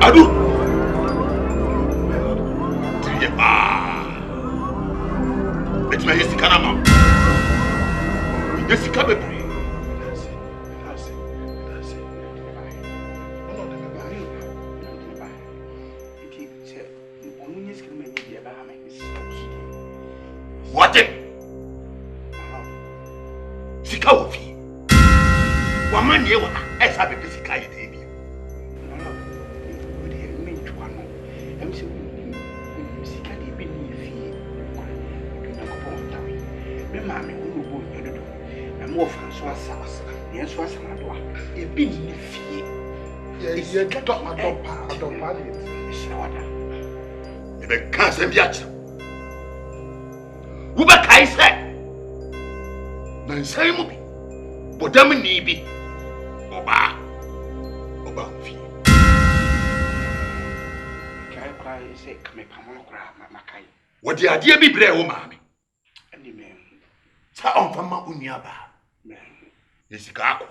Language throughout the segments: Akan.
Adu. It's my Yesikanama. Yesikabebri. What? Sika wofi. Wamani ewa esa bebe sika ye debi. What the idea be brave, mammy? And the man, Town from Uniaba. Yes, Gako.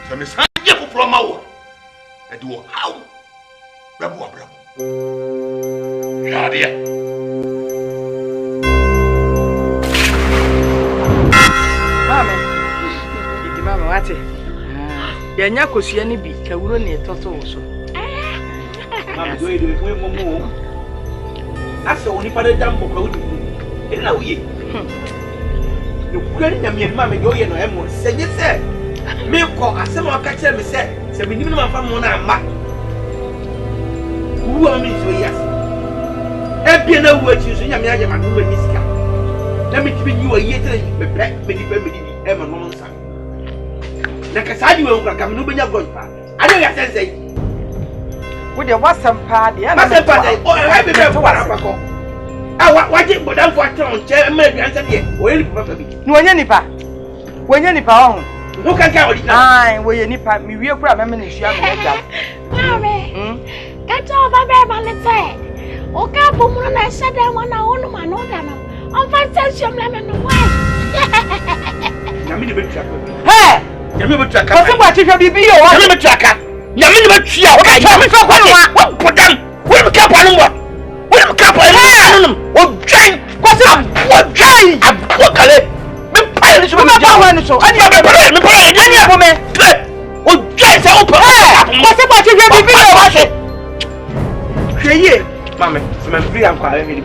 Some is hanging from our and do how? Bravo, bravo. Yadia. Mamma, Mamma, what? Yanya Kosiani be, Kawuni, Toto. Mamma, do you do more? That's the only part of the damn book. And now ye. You couldn't have made Mamma go in or Emma. Say, yes, sir. Milk or a summer catcher, me said, 7 minutes from Mona. Who are me? Yes. Every no word you say, I'm not a woman. Let me give you a year to be back with the family, Emma Monsa. Like I said, you will come to your grandpa. I don't have to say. With the Watson party, I have a better one. I want it, but I'm for a town, Chairman, answer here. Well, probably. No, any pa. When any pa, who can count it? I will any pa, me real problem is young. Mammy, that's all my baby said. O capo, when I said I want to own my own. I'm fast, some lemon wine. Yammy, hey, Yammy, tracker. What if you be your Yammy tracker? Yammy, okay, what put them? We'll cap on what? We'll cap on them. What giant? What's up? What giant? I'm locally. The pilot will not power and so. And you're a woman. What giant open? What's about you? Be Mamma, some free and quiet.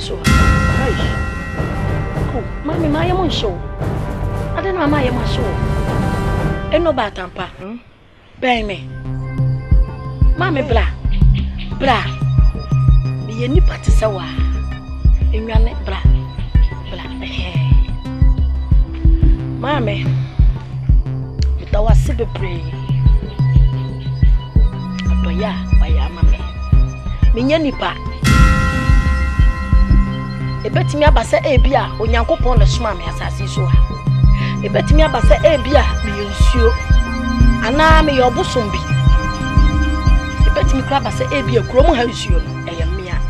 So, oh, Mammy, my own show. I don't know my own show. And no bad tamper, bang me. Mammy, blah, blah. The any party sawa. In your neck, blah, blah. Mammy, with our silver pray. But yeah, by your mammy. Minyanipa. Ebetimi abasa ebia onyankopon na soma me asase so ha. Ebetimi abasa ebia me yonsuo. Ana me yobosom bi. Ebetimi kra abasa ebia krom ha nsuo no eyemia.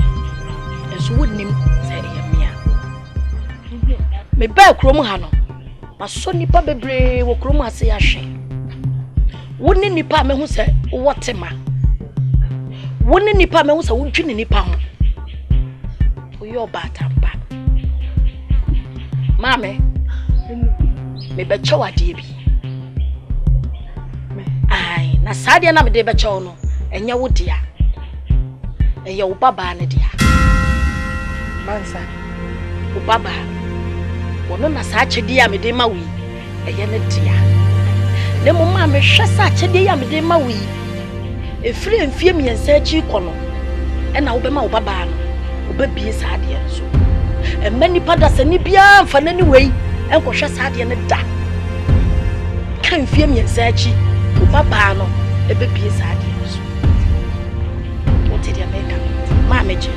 Enso wonnim se eyemia. Me ba krom ha no. Maso nipa bebre wo krom ase ya hwe. Woni nipa me hu se wotema. Woni nipa me hu se wodwini nipa ho. Oyo batampa. Mame, me becho wade bi. Ai, na sadia na me de becho no, enye wo dia. Eye wo baba ne dia. Mansa, wo baba. Wono na sa chede ya me de ma wi. Eye ne dia. Le mo ma me hwe sa chede ya me de ma wi. Efiri mfie miensa achi kono. E na wo be ma wo baba no. Obabie saade so emani pada sani bia mfa nani wei enkohwe saade ne da kan fie miensa achi obaba no ebabie saade so otidi ameka ma meje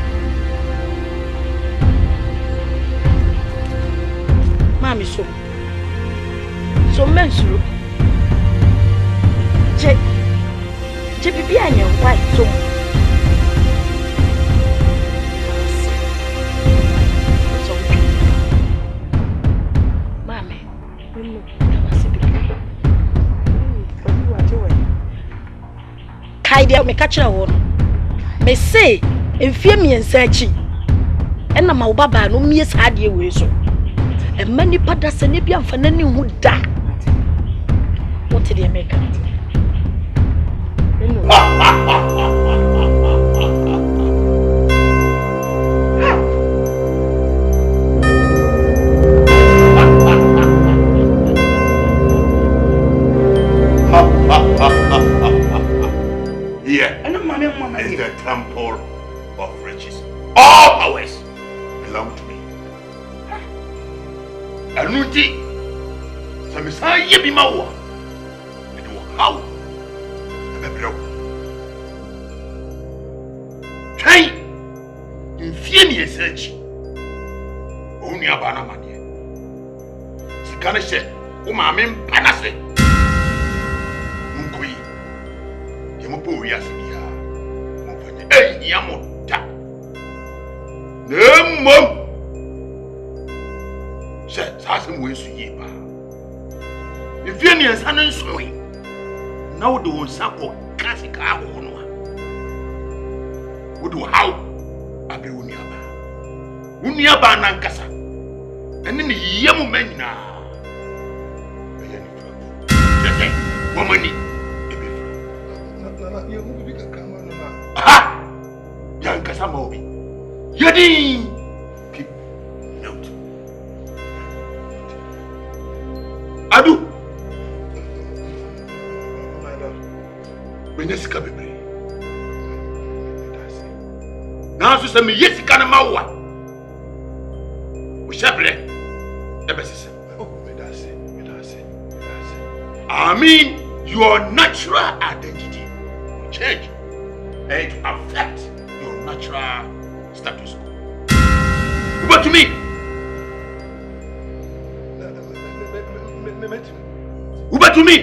mami so mensuro je bibi anya why so idea me catch her me say enfie miensa achi ena ma wo baba no mie saade we so e mani pada se ne bia mfa nani hu da what did they make is the temple of riches. All powers belong to me. Anuti, Samisa Yebimawa, and how? Try in Fienia search. Only a banamania. Sikanese, Umamin Panase. Munkui, Yamupu Yasibia. Hey, Yamuta. Nnim. Sassam ways to ye. If you near San and Soy, now the one sample classic Ahono. Would do how? Abe Uniaba Nankasa. And then the Yamu Mena. Woman. Aha! Yankasa Mobi. Yadi! Keep note. Adu! When you see Kabibri. Now, so some yes, you can't mawa. We shall play. I mean, your natural identity will change and to affect your natural status quo. Over to me. Over to me.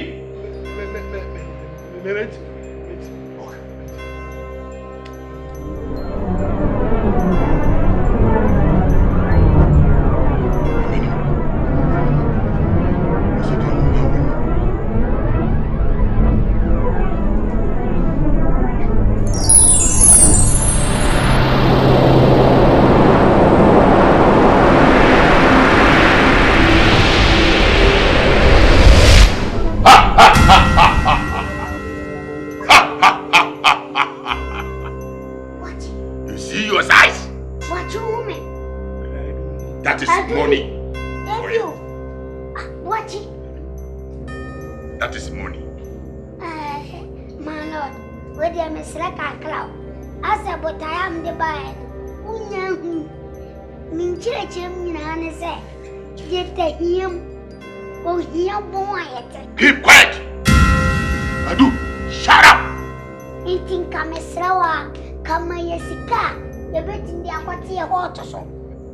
Keep quiet! Adu, shut up! Eating Kamesrawa, Kamayasika, the bit in the aquatia water.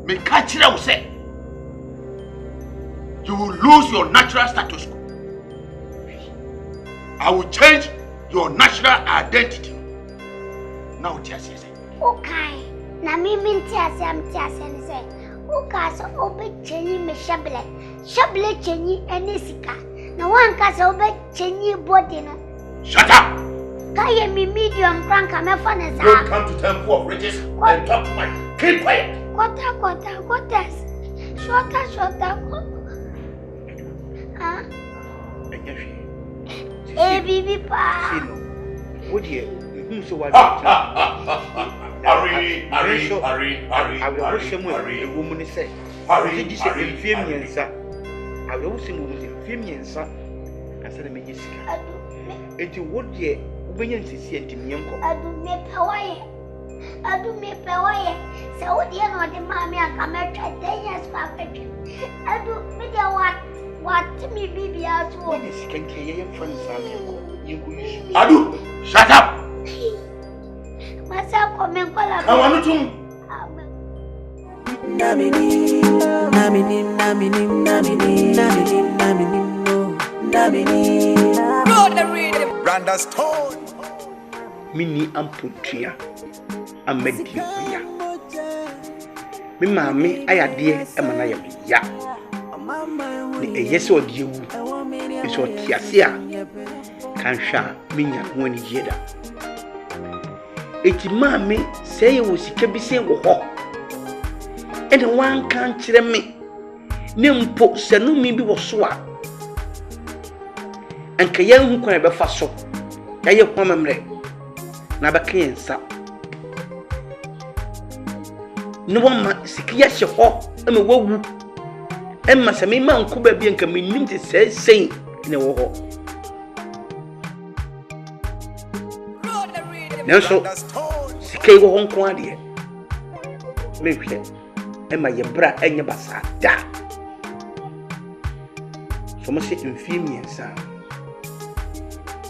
Me catch you say. You will lose your natural status quo. I will change your national identity. Now, just say. Okay. Na me tiase am tiase ni say. Okay, so obe chenyi me shable. Shable chenyi ene sika. Na wan ka so obe chenyi body no. Shut up. Kaye me medium crank am fa na za. Don't come to temple of riches and talk to my. Keep quiet. Kota. Shota. Ah. Bibi pa. What here? So what? Hurry. A woman is saying, hurry, this is a female, sir. I will sing with a female, sir. I said, and you would ye, when you see it in Yanko. I do me pay. So, dear, not the mammy, I come at 10 years perfect. I do me what to me, baby, as well. This can carry your friends. Adu, shut up. Myself, come and call up. I want to. Randa Stone. Mini amputia. Amedia. Me mammy, I had dear Emanaya. Ya. The yes or you is what Tiasia can share Minya when he jeda. It's mammy say you was kept saying, oh, and one can't tell me. Nnim po sanu mi bi wo so a anka yan hu kwan be fa so ya ye kwa memre na ba kan nsa no ma sikia hye ho e me wawu e ma se me ma nko ba bi anka me nim te sei ne wo ho nanso sikai wo ho nko ade me hwe e ma ye bra enye basa da so much infamious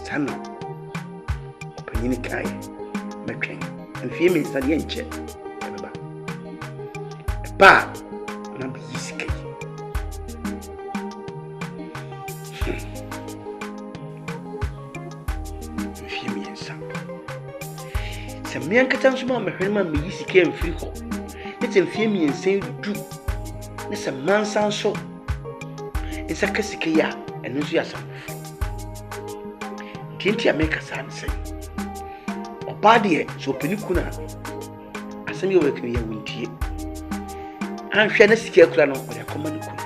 sana opanyini kai metwen infamious na ye nche ba na bi yisike infamious se me ankata nso ma mehwe ma me yisike mfiri ho it's infamious du ne se mansan so isa kasike ya enu so yasa tinti ameka san sai obade so penikuna asemi yo wekwe ya wuntie anhwe na sike akura no ode akoma ne kuna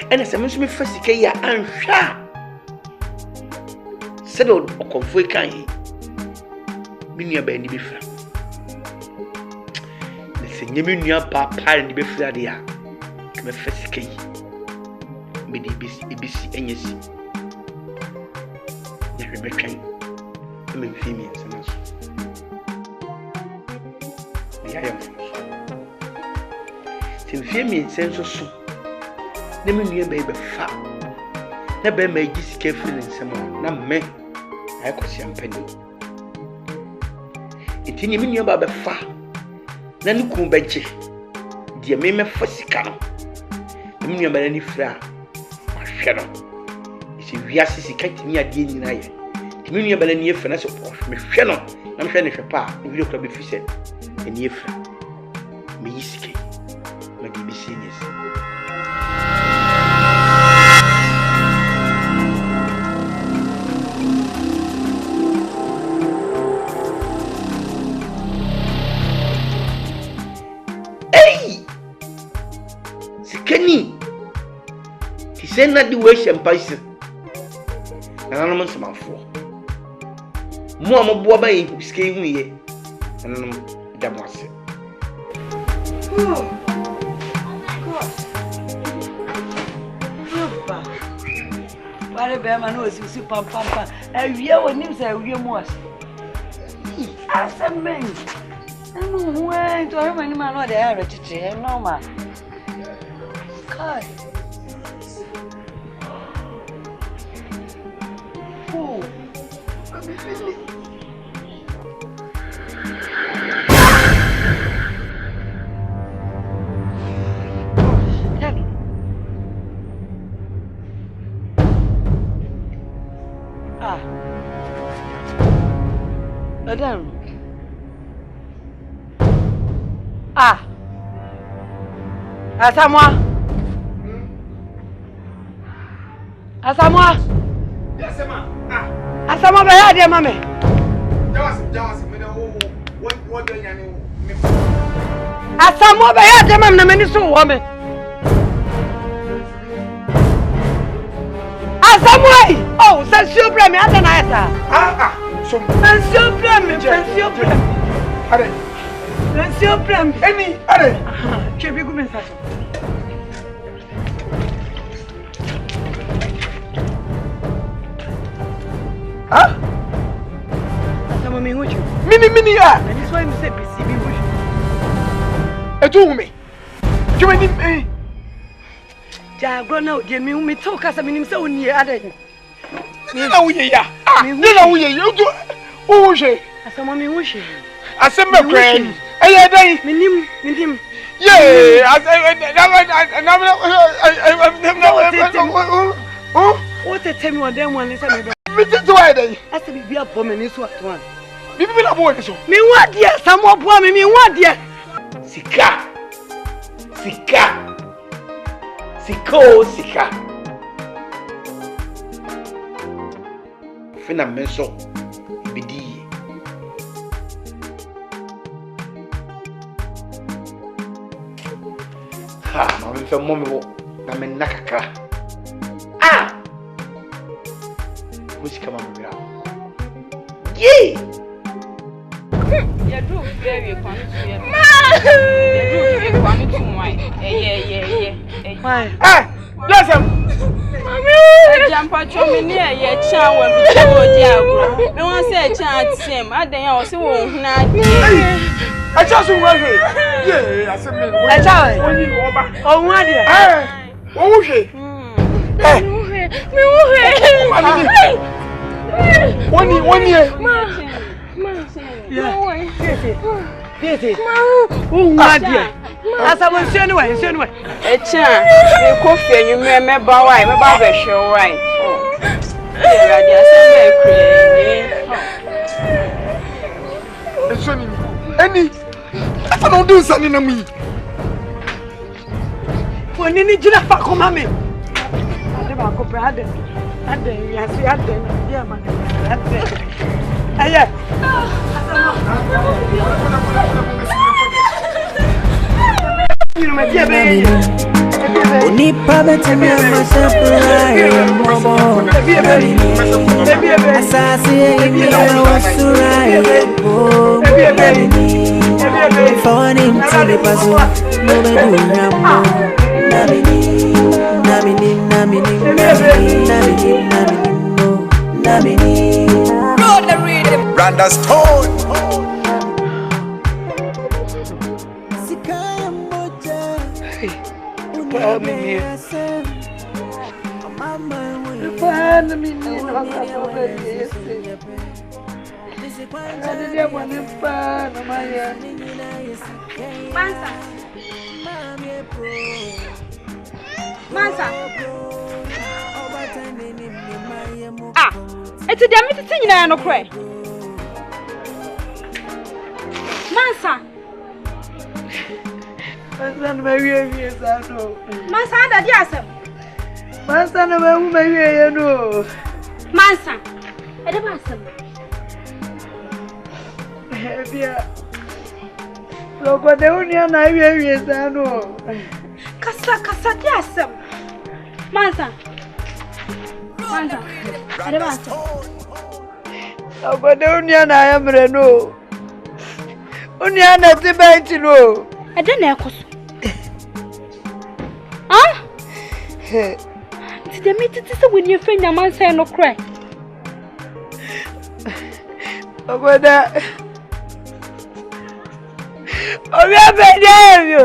ena se me so me fasike ya anhwa sedo okonfo kan yi minia ba ni befra ne se nyemi nua papa ni befra de ya me fasike yi medi ebisi enyesi na hwebetwen me mfimi nsenaso ya mfimi nsenso so na me nua be fa na be ma egi sika firi nsem na me ay kwasi ampani etini me nua ba be fa na ne kun beje de me fa sika no me nua ba na ni fra no isi wiase sika timi ade nyina ye timi nua bala ni efa na so me hwe no na me hwe ne hwe pa e video kra be fi se eni efa me yisike ma di bisi nyesi ei sikeni say na di we champagne na no man samafo mo ambo ba yi ske hu ye na no da mo ase oh my god super bare be ma no osi pam awie wonim say awie mo ase asemen no we to her man no dey are tete normal god Madam. Ah. Asamoah. Asamoah. Yes, ma. Ah. Asamoah be ya de mame. Jawas, me na what do you mean? Asamoah be ya de mame na mani so wo me. Asamoah. Oh, sensio pra me ata na eta. Ah. So sensio pra me, sensio pra. Are. Sensio pra me. Emi, are. Chebi ku mensagem. Ah? Asamoah me huju. Mini ah. Ani so im se bisi bi huju. Etu me. Jumani eh. Ja gro na de mi mi to kasa mi nim se woni adan. Na wuye ya. Ah, na wuye ya. O je. Asamoah me huju. Asembe kwen. Eye dan. Mi nim. Yeah, what a tell me what them one is a baby. Mr. Twi, I said, be a woman is what one. People are born so. Me what dear, some more woman, me what dear. Sika. Fina menso. Ibidi. Ha, mami fe mommy wo na me nakaka. Ah! Musika mama bira. Ye! Ya do very kwanu to ya. Ya do very kwanu to why. Why? Listen. Mami, jampa chomi ni ye cha wa bi cho di agro. Me won say cha atem, adan ya o se wo hu na ade. I just want to yeah, I said me. I tell When you over. Oh, what dear? Oh, she. One year. Oh, what dear? As I was saying, anyway. E cha, e kofi enyu me ba wai, me ba be hwe wai. Eh, radio asem be It's funny. Any I don't do something to me. For Nini Jina Paco Mammy. I never go bad. And then, yes, we had them. Yeah, man. That's it. Aye. You know, my dear baby. Only problem to me, I'm myself, Randa Stone. Ah, it's a damn thing in an okra. Mansa. Mansa, my years, I know. Mansa, that yes. Mansa, my year, no. Mansa. I don't want some. Heavier. Look what the union I years, I know. Kasa, yes. Mansa. Mansa. I don't want some. Look what the union I am, Reno. Union at the bank, you know. I don't know. Huh? Did they meet it when your friend, a man say no cry? Over that. Oh, yeah, you.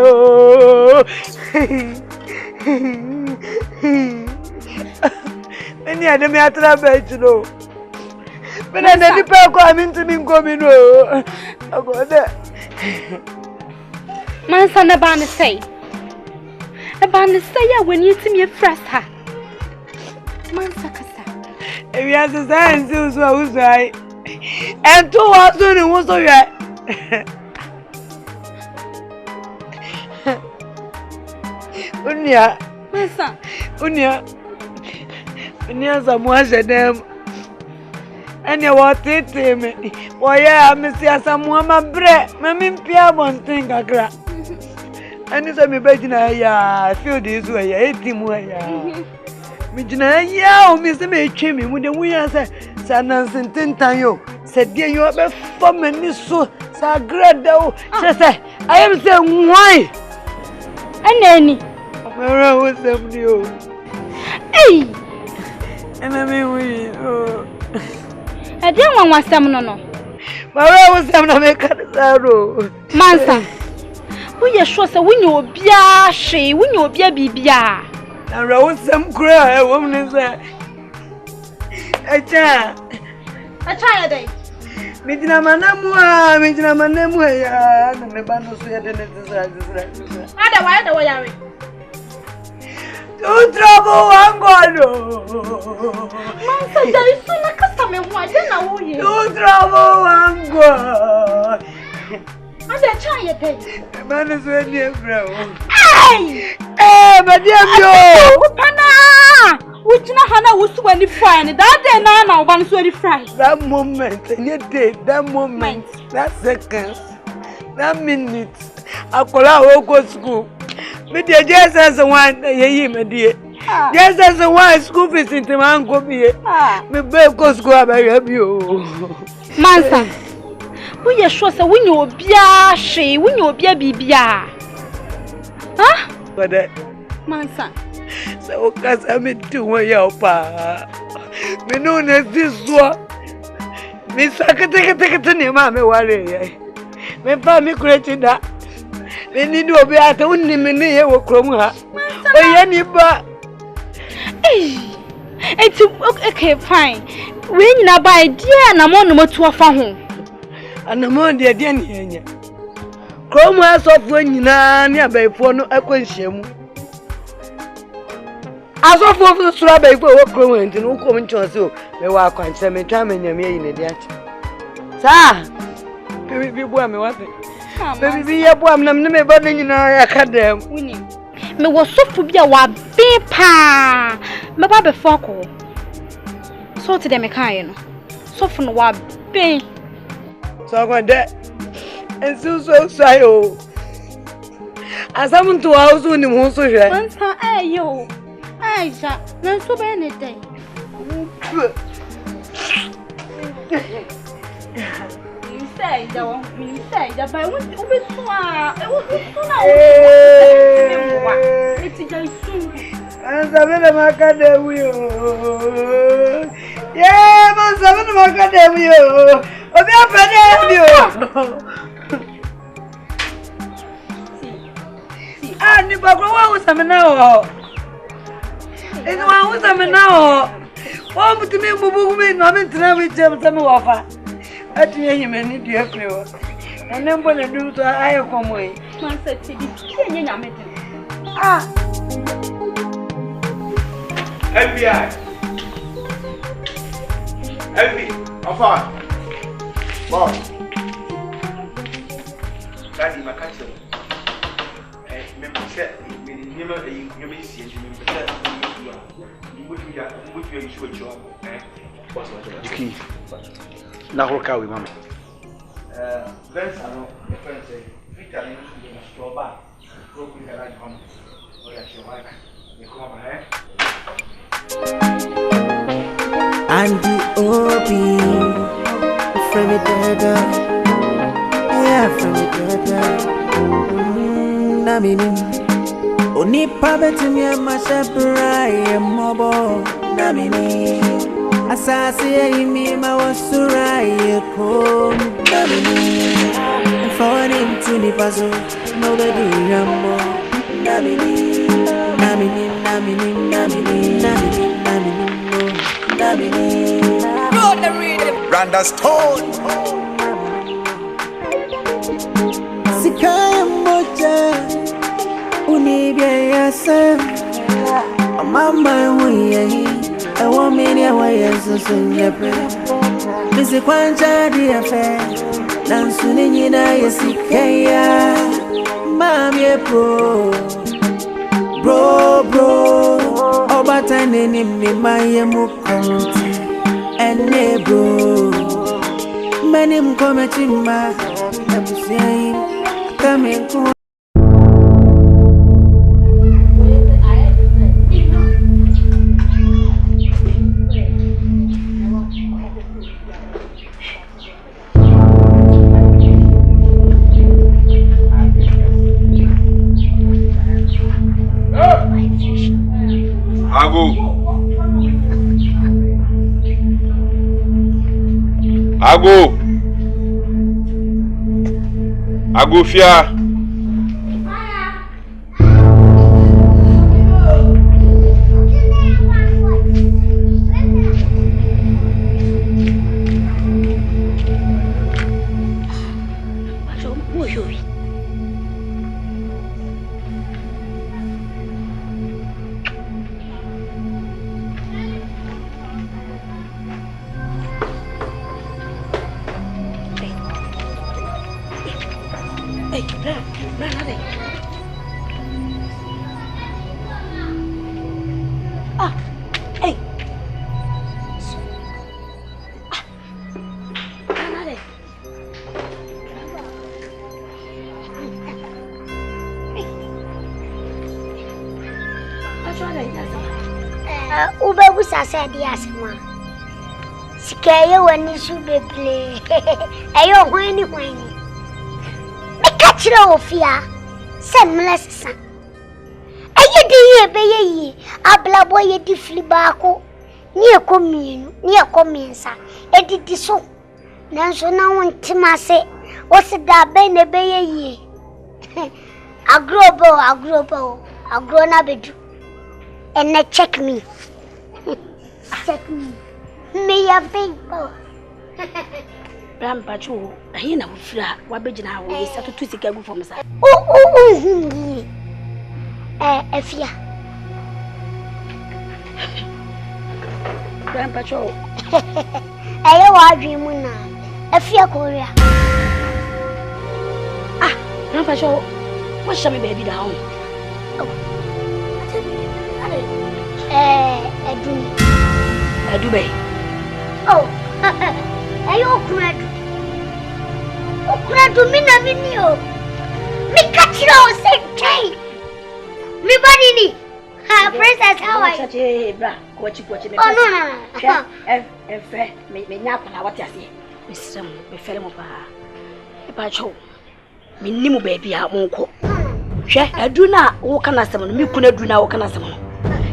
Many of them are trapped, you know. But I never come into me coming. Oh, go there. Mansa na ban say. A ban say when you see me first ha. Mansa kasa. If you have the signs, so who's right? and 2 hours soon was so yet. Unia, someone said them. And you want it, me. Why, yeah, Monsieur Samuama bread, Mammy Pia won't think a crap. And it's a me bedina, I feel this way, 18 way. Mijina, yeah, Mr. May Chimmy, when the we answer, Sanas and Tintayo, said, dear, you have a family so sagrado. She said, I am saying, why? And any. Where was them new? Hey! And I mean, we, I didn't want some no. Where was them to make a sorrow? Mansa, we are sure so when you be a she, when you be a bibia. I wrote some cry, woman is there. A child. A child. Mijina manamua, Mijina manamua, and the band was there. Otherwise, the way I do trouble, I'm going to. Mansa, there is so much custom and why then I will you. Do trouble, I'm going. And the child, the man is ready, bro. Hey! But dear, Pana! Which Hana was when the fry, that day now, one so the fry. That moment, and yet that moment, that seconds, that minute, I call out go school. But just as a one, my dear. Just as a one school fees into my uncle be. Me babe go school, I help you. Mansa, we are sure so when you be a she, when you be a bibia. Huh? But that Mansa. so cause I'm into one year, pa. Me know this one. Me take it to your mamma, worry. Me family created that. Me need to be at only me or Cromha. Oh, any but. It's okay, fine. When you buy dear and I'm on the motor for home. And I'm on the again here. Cromha soft when you know nearby for no acquaintance. As of the strawberry for what growing to no coming to us, they were quite some time in your meal in the diet. Sir, baby, boy, me what? Baby, be a boy, I'm never burning in our academy. Me was so to be a wab paper. Me baby foko. So to them a kind. So from the wab pain. So I got that. And so sorry. As I'm to house when you want to share. Once I yo. Aisha, no so anything. You say that one, you say that by one to be so it's just soon. And seven of my academy. Yeah, man, 7 of my academy. Oh, be a friend. You was a now. It's one was a now. Oh, but to me, Bubu, no, I'm in trouble with them offer. I tell him any dear flavor. And then when I do so, I come away. Master, Ah, FBI. FBI. How far? Bob. Daddy, my cousin. Remember, said, you may see it. Now, what can we, Mamma? Friends are not friends. Victor, you store back. Broken the right home. Oh, yes, your wife. You come over here. And the OB from it, yeah, from it, Nnim. Only poverty me and my shepherd, I am mobile. Nnim. Asante, me, my was to ride home. Nnim. For him to the puzzle, nobody rambo. Nnim. Randa Stone. Sikaya moja unibia yasa mama huye I want me to why so sunyepe Missy Quanja, dear friend, dancing in a Yesicaya, Mammy, bro, oh, but I name me my Mukanti, and neighbor. Many coming back, I'm saying, coming to. Agufia. Ubebusa said yes, ma. Scare when you should be play. Ayo, whiny. The catcher of fear, semless son. Aye, dear, bay, a blaboy, a diffly barco, near commune, sir. It did so. Nanso na wonte ma se what's da ben na be ye agrobo agro na bedu and na check me me ya big Bram pacho ahi na wofira wa begina wo yesa tutu sika gu fom sa afia Bram pacho ayo wa adwemu na afia korea Bram pacho what shall me baby down Dubai. Oh, ayo Ukradu mina minio. Mi kachira o sentai. Mi bani ni. Ha, princess how are you? Bra, kwachi me. Oh no. Me nyapa na wati ase. Me sram, me fere mo pa. E pa cho. Me nimu baby a monko. Hwe, adu na wo kana sam no, me kuna adu na wo kana sam no.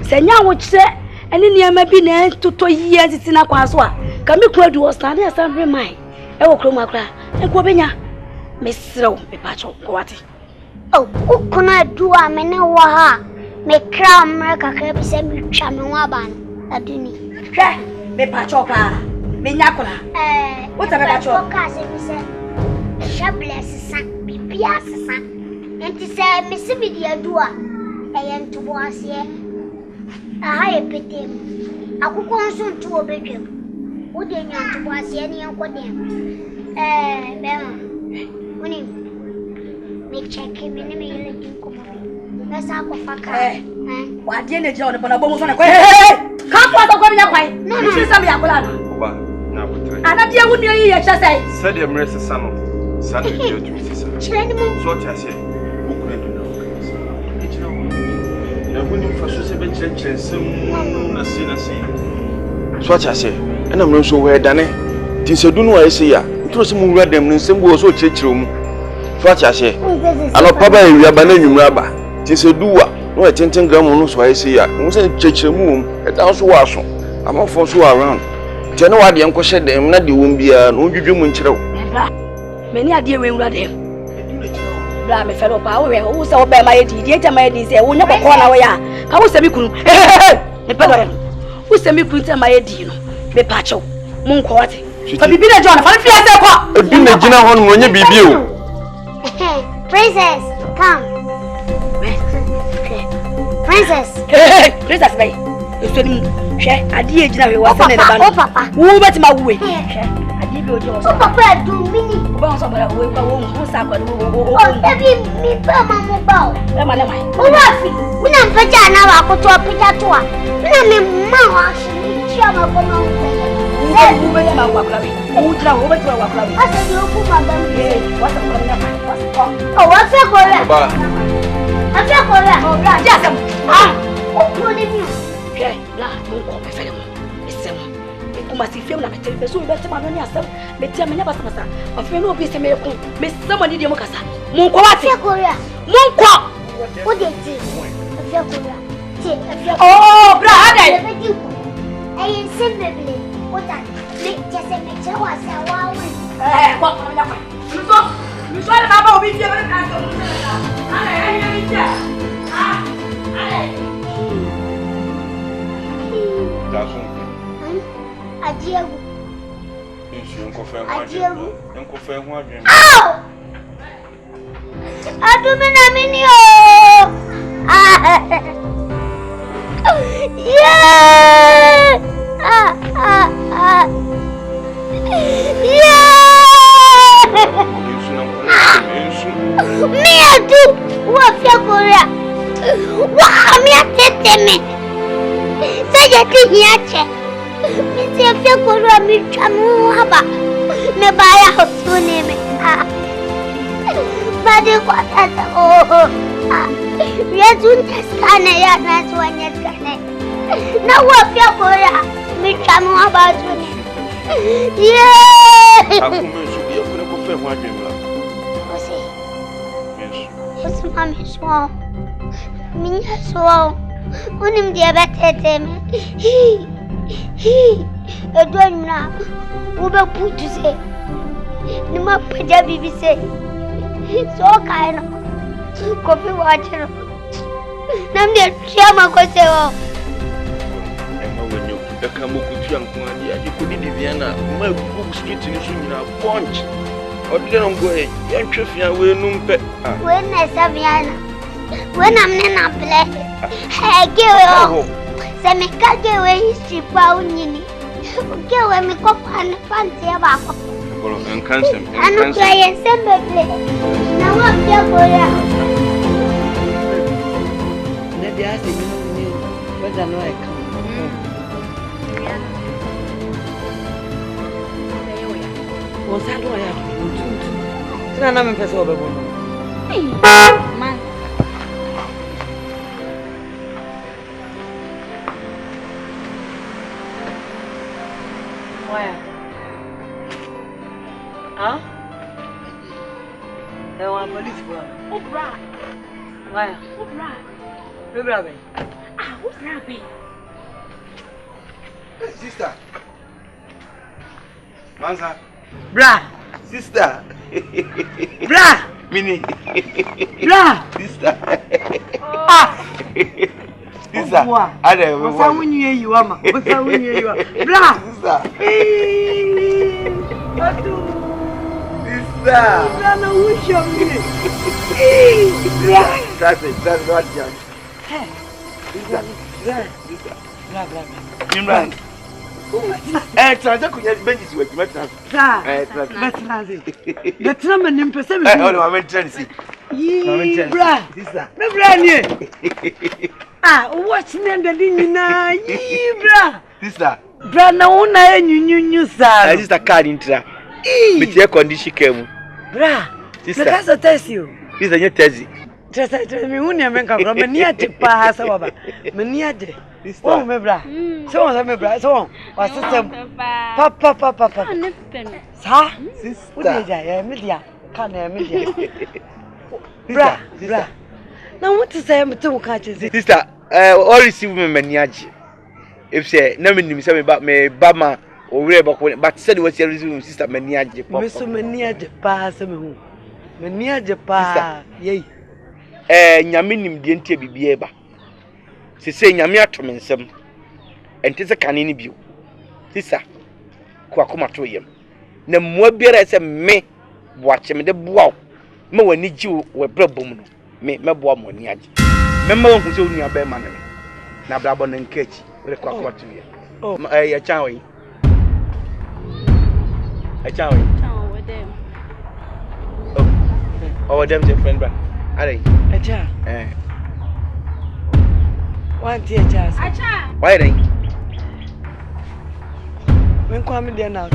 Senya wo kire ene niam bi na toto yie titi na kwa so a ka me ku adu stand ya stand mai e wo kro makra e ko benya me srew me pa cho ko wate oh ukuna adu a me ne wo ha me kra America ka bi se me twa me wa ban aduni hwe me pa cho pa me nya kula what am I cho ka se mi se shabless sa bibia sa enti se me se bi di adu a e yento bo ase aha epetem akukọ nso ntu obedwam wo de nyanto bo ase ne enkodem bema woni me check me ne me yele dinko na sa ko faka wa de ne je on bona bo mo so na kwa ka kwa to kwa nya kwai ni chi sam ya kula no Oba na botre ana de wo ne yi ye cha sai said the mrese sano sano de to sisa chire ni mo so cha se okura do na na woni fa so se be chenchen sem na se so cha se ena mro so we dane tinsedu no aye se ya ntro se mu wura dem no sem bo so chechiro mu so cha se alo papa ewia ba na nwumra ba tinsedu wa no e tenten gram no so aye se ya mo se chechiro mu e dan so wa so amafo so around te no wa de enko hye dem na de won bia no dwudwu mu nkirew meni ade we nwura dem bra me fero pa wo se wo be ma yedi die jama yedi se wo nya kokko na wo ya ka wo se mi kunu me pedo ya wo se mi kunu te ma yedi no me pa chew mu nko wate fa bibi na John fa fi ase kwa ebi na gina ho no nya bibi o princess come princess bay eso ni hwe ade e gina we wa se na ba no wo beti ma wuwe Adibi ojo so. Papa do mini. Ba so bara we kwa wo hu sa kwa wo. Baby mi pa mamu ba. E ma na mai. O wa fi. Una mfaja na wa ko to pija to a. Na me ma wa shi chi ama ko ma wo. Wo be ya ma kwa kwa we. Wo jira wo be jira wa kwa we. Asa di oku ma ba mi. Wa sa kwa na mai. Wa sa. O wa fe ko re. Ba. A fe ko re. O bra ja sam. Ah. O ko ni mi. Ke la mo ko be fele mo. Esem. Kuma si fiem na metere so be tema no ni asem. Metia me nya basa basa. Ofe no obi se me ko. Me sama ni de mo kasa. Mo ko wate. Fe ko re. Mo ko. O de ti. Fe ko re. Ti. Oh, bra adai. Ayi sembele. O ta. Me je se me che wa sa wa we. Kwa kwa nya kwa. Nuso le baba obi fie be ka so mo na. Ai mi je. Ai. Dazu. Adiego. Isso, eu confio em Adiego. Eu confio em uma gente. Au! Adumina minio. Yeah! Yeah! Isso não pode isso. Minha tu, o afia Coreia. Uau, minha tete. Seja que riache. Me afia Coreia me chamou haba. Me baia hosune me. Bade kwa tata oh. Yesu neskane ya naswa neskane. Na wafia Coreia me chamou haba sune. Yeah! A começo dia eu confio em uma gente lá. Você mami sua. Minha sua. Unim diabetes me. Eu dou na. O meu puto se. Numa pode viver se. Só cai no. Coffee water. Não me chama você ó. É uma wenho. Eu camo com tia com a dia de Viana. Uma book street no sul na ponte. Odile no go e. Yan twefia we no mpe. We na sabiana. We na mne na ple. Hey gewe. Se me ka gewe history pa unyini. Gewe mi ko pan fancy ba ko. Kolo en kansem. Anu kwa yen sembe ple. Na wa pia boya. Na dia se ni whether no I come. What's that way up? Can I not over? Man. Why? Huh? They want police for. Oh, bra. Why? Oh, bra. Who grab it? Ah, who grab it? Sister. Manza. Bra. Sister. Bra. Mini. Bra. Sister. Ah. Sister. Ade. What's that when you are? What's that when you are? Bra. Sister. What do? Sister. Bra na usha mimi. That's it. That's what you. Hey. Sister. Sister. Bra. Imran. Transa kunya benjis we metra. Sa. Transa. Metra manim pese me. Oh no, I'm trying to see. Bra. Sister. Me bra ni. Ah, what's name the nyina? Bra. Sister. Bra na una enyunyunyu sa. Sister card intra. With air condition kemu. Bra. Sister. Me kasa test you. Sister nye tezi. Trasa me uni amenka bra me ni ate pa sa baba. Me ni ade. Oh me bra. So on me bra. So on. Wa system. Pa. Sa? Sister. Udi ja ya me dia. Kana me dia. Bra. Na what to say me to catch it. Sister, all receive me maniaji. If say na me nim say me ba ma o wure ba ko but said what you receive sister maniaji papa. Me so maniaji pa sa me hu. Maniaji pa. Yey. Nyame nim de ntia bibie ba. Se nyame atom nsem. Ente se kane ni bio. Sister, ko akoma to yem. Na mmoa biara se me boache me de boaw. Me wani ji we brabom no. Me boa mo ni age. Me ma hu se onu aba ma na brabo na nkachi. We ko akoma to yem. Oh, ya chan we. A chow with them. Oh, them your friend, bra. Are A cha. One tear chas. Why they? When come there now?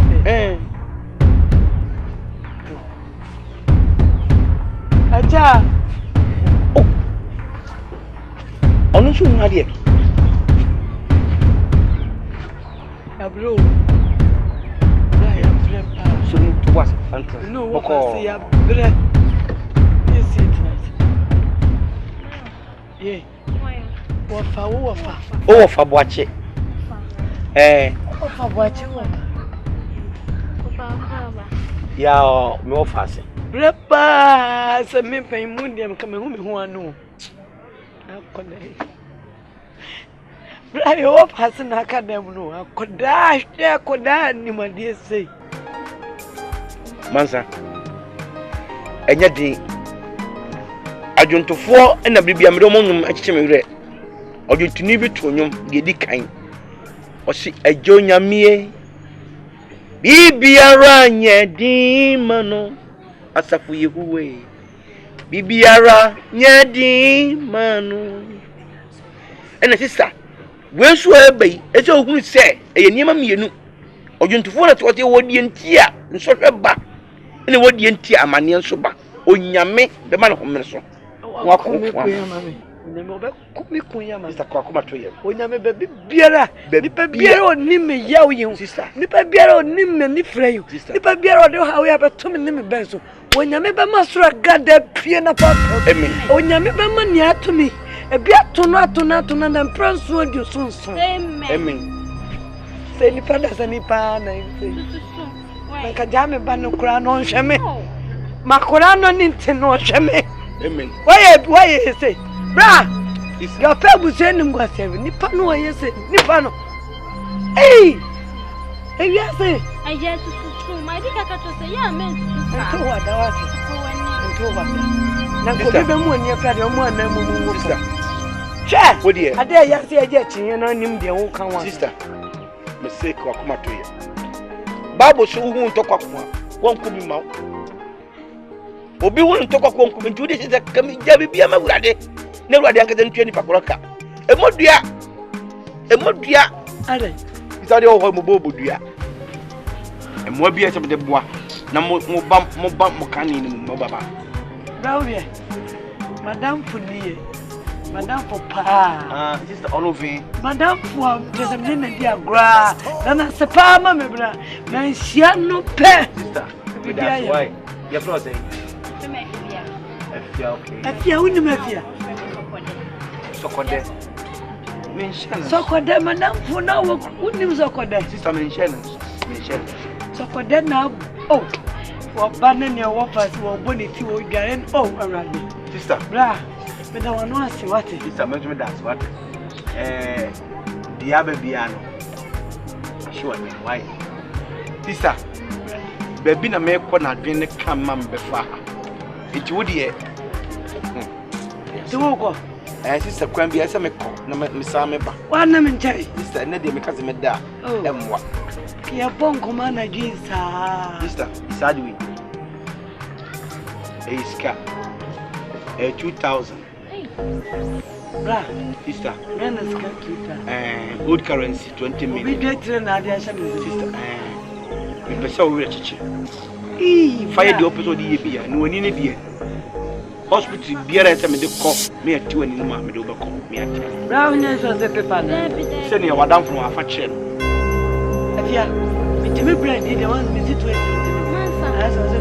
A cha. Oh, no, you had it. A bro. So to what? No, what I say, a bread. Yes, it yeah. Wafa. Oh, for watch it. Wafa watch it. Yeah, no fast. Brepa, so me pay mundium coming home who I know. I hope hasn't a cadam no. I could dash there, could Nnim, my dear say. Mansa. And yet, I don't to four and a baby am Roman at Chimere. Or you to never to him, get kind. Or see a junior me. Bibi around ye, demon. As a for you way. Bibi ara, ye, demon. And a sister. Where should I be? As you who say, a near me, or you to fall at what you would be in tear and sort of back. And what the entire Amanian soba, or Yame, the man of Minnesota. Walk on me, mammy. Never cook me, Mr. Cockuma to you. When I'm a baby beer, Nipper beer or Nnim, yow, you sister. Nipper beer or Nnim, and Nifray, Nipper beer or do how we have a 2 minute benzo. When you remember Master got that piano pop, when you remember money to me, a beer to not and Prince would you soon. Amen. Say Nipadas and Nipan. Kajame banu kurano sheme. Makurano nintino sheme. Amen. Why you say? Bra! Your pebble sending was 7. Nipano, yes, Nipano. Hey! Hey, yes, I guess my dick I got to say, yeah, man. To what? Now, go give them one year, one name, sister. Chat, what dear? I dare you say, I get you, and I knew the old come sister. Mistake or come to you. Bible so won't talk of one could be mouth. Obi won't talk of one could do this is a coming Jabby be a mawade. Never younger than 20 Pacoraca. A modia. It's all the old Mobodia. And more beer of the bois. No more bump, Mocani in Mobaba. Bravia, Madame Fournier, Madame for Pa, Sister Olive, Madame for just a minute, dear Gra, then I say, Pa, Mamma, now she had no pet. Sister, that's why you're frozen. I fear wouldn't make here. So Codem, Madame for now, wouldn't so Codem, Sister Mention. So Codem now, oh, for banning your waffles or bonnet to again, oh, around me. Sister, blah, but I want to see what it is. Mention that's what. The Abbey piano. Sure, why? Sister, baby, na make one at dinner come, mum, before. It would ye. To Sister Cranby, as I make Miss Ameba. One name in Terry. Sister, Neddy, because I'm a da. And what? Your bone commander, Jesus. Sister, Sadly. A scar. 2,000. Bra, sister. Menace can good currency, 20 million. We get to Nadia, sister. We pursue rich. Fire the opposite of the year, and when in a year. Hospital, beer as I made the call, me at 2 and in my middle of me. Browness was a paper. Send you a down from our faction. If you are, Jimmy Brand, the one visit to it. As I was a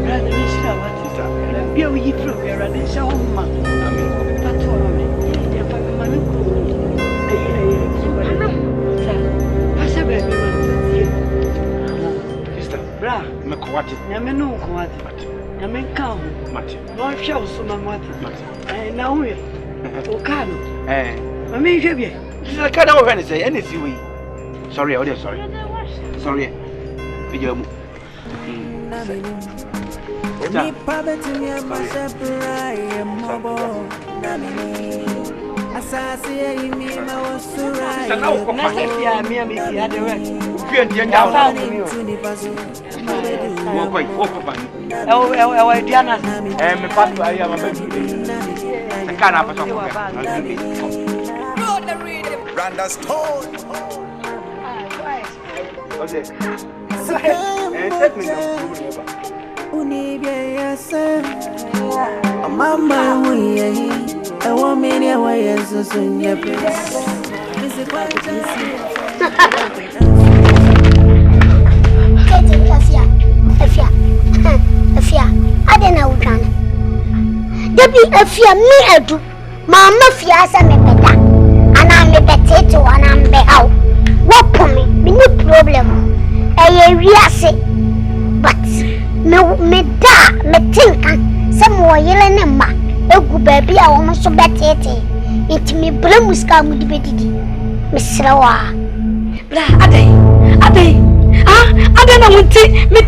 brother, be a wee from here and show my sister, bra, Macquati, Yameno, Yamenka, Lord shows some matter. And now we're Akan. I mean, you can't over say anything. Sorry, oh, sorry. Sorry. Video. Asante yimima wasura Nasefia me me fi ade we. Pia ndi nya wo. Wo Diana. Me pato ayi ama ba bi. Se kana pa so ko. Randa's told. Okay. Set me down. Unibia yasa Mama uye Ewa mene wa yesu sunye pesa Afia adena udane Debi afia mi edu mama fia sa me beda ana me betete wana mbe hawo wopo me ni problem eye wiase but me da me tinka se mo yele ne ma egu baabi a wo so betete enti me bremuska mu di bedidi me srawa bra adai na wunti me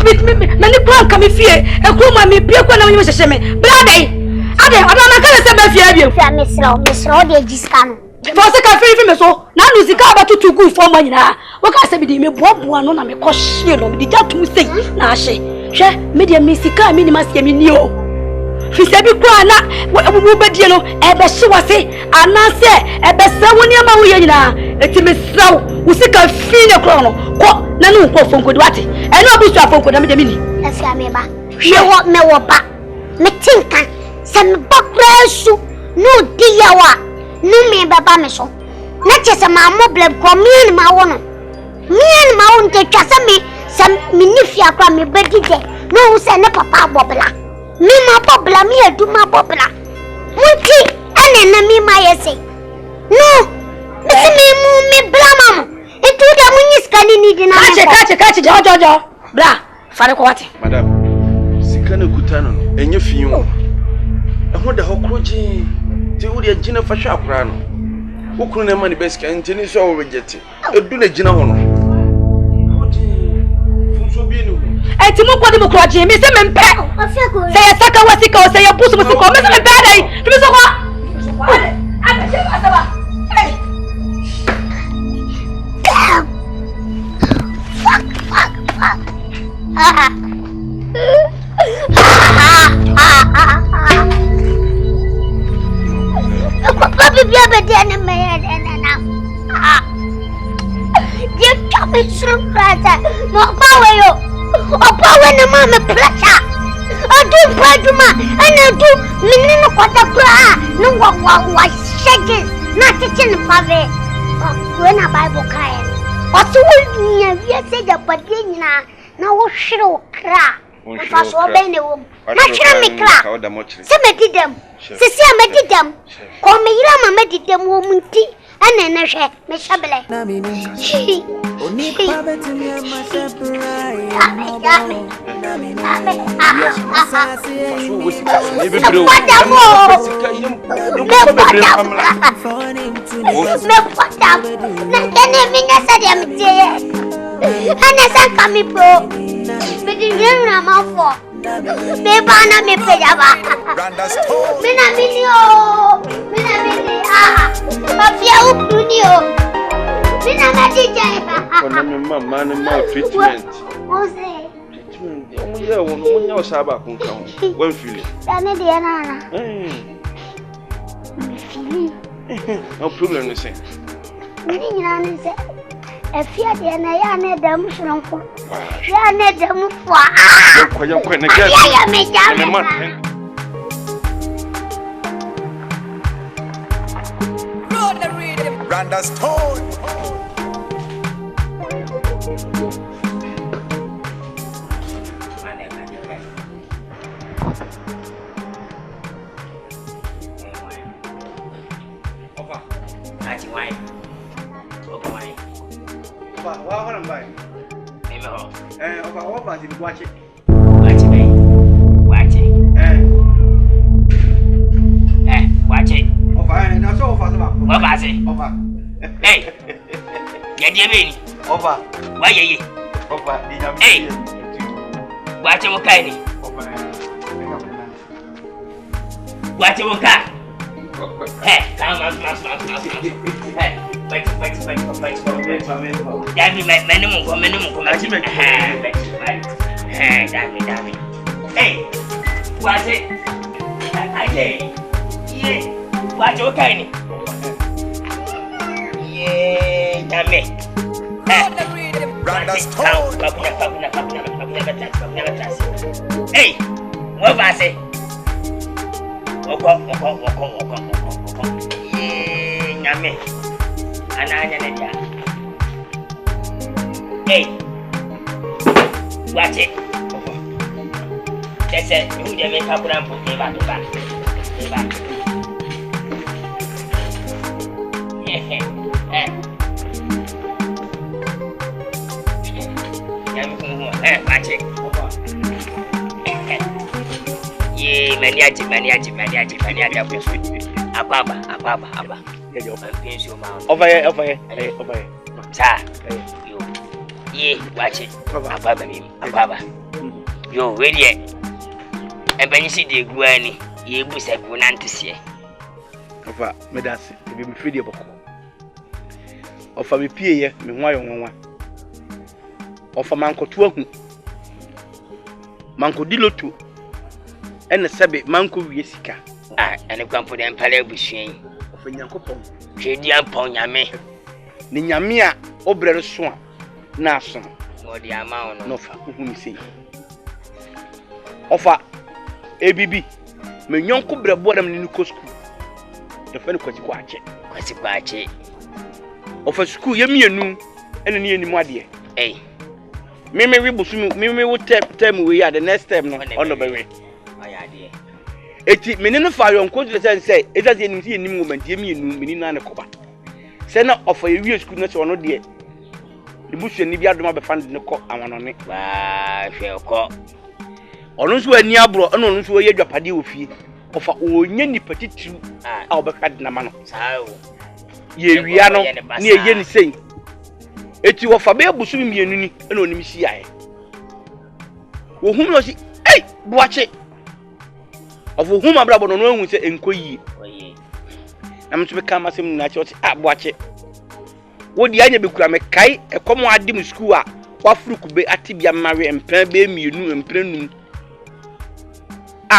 ni plan ka me fie ekuma me pie kwa na wonyi hyehyɛ me bra adai odana ka se ba fie abiem fia me sraw de jiska no for se ka firi me so na nu sika abatutu gu fo ma nyina wo ka se bi di me boaboa no na me kɔ hye no me di jatum sei na ahye hwɛ me de me sika me ni masia me ni o fi se bi kwa na wo bedie no e be hye wase anase e be se woni ama wo yɛ nyina eti me sraw wo sika fi ne kro no kɔ na nu nkɔ fonko di wate e na obi so afonko na me de me ni afia me ba me wo ba me tinka se me bakra su no di yawa no me baba me so na chese ma mo blab ko mi ma wo nte twase me ni fi akra me bedide no wo se ne papa bobla mi ma bobla mi edu ma bobla munti ene na mi ma yese no me bla mamo etu da munyi skani ni di na kache jojo bra fare ko wate madam sikana kutano enye fiyo ehwo da hokroji ti wo de gina fa hwa akra no wokunu na ma ni beska ntini so wo reject edu na gina ho no funso bi ni eti mo kwadi mo kroje mi se me mpe se ya saka wasika o se ya busu busu ko me se me mpe dai mi so ko ada se asaba Papi biar berdiam meyar enak. Dia kami suruh rasa. Nak bawa yo. Apa wana mama pressure? Aduh praduma. Anu menino kota kura. Nu wa shages. Na kitchen pave. Wana Bible kain. Asunya dia saja padina. Na wo shiro kra. Faso bene wo. Na shiro mikra. Se medidem. Sisi medidem. Ko me ira ma medidem wo munti. Ana na hwe me shabele. Oni pa betumi ama shaprai Mama treatment. Treatment. Omunya osaba kunka. One feeling. Dane de nana. No problem no say. Ni nyina ni se. Efia de na ya na dam shronko. Ya na dam fo. Yakwa na gas. Ya me jam. Randa's told. Hey, Yadiabini. Over. Why ye? Over. Hey, watch him, Kaini. Watch him, Kat. Hey, come. Hey, wait. Daddy, minimum. Hey, Daddy. Hey, what's it? I say, yeah, what's your kind? Yeah, damn it. Hey, what was it? Walk. Yeah, damn it. Ananya. Hey, watch it. That's it. You didn't make up and put me back. Watch it. Yeah, maniaci. Abba. Over here. Sir. Yeah, watch it. Abba. Yo, ready? And when you see the granny, you will say, "Go on to see." Over, Medasi, you be free the book. Offer me pay, me one. Offer Manco 2. Manco Dilotu. And the Sabi Manco Yesica. And a company and Pale Bushing. Of a Yankopon. Shadian Ponyame. Ninyamia, Obre Swan. Nason. No, the amount no for whom see. Offer ABB. Me yonko brabo dem ni ko school. The friend kwati kwache. Offer school ye mienu ene ni enimu ade. Eh. Me ribusu me wo term we ya the next term no ono be we. Ayade. Eti me ne fa yonko de say eza se nim se nim moment ye mienu me ni na ne koba. Se na offer ye school no se ono de. The bush ni bi adoma be fan de ko awonone. Ba hwe ko. Ono nso ani abro ono nso ye dwapade ofie. Ofa onye nipa titiru a obeka de na ma no. Sao. Ye wia no na ye ni sei. Eti wo fa be abusu mienu ni na onim si aye. Wo hum no si, "Ei, boache." Ofo hum abrabo no no hu se enkoyi. Oye. Na mtu be kama sem na che boache. Wo di anya be kura me kai ekomo adim school a wa frukube atibia mare empran be mienu empranum.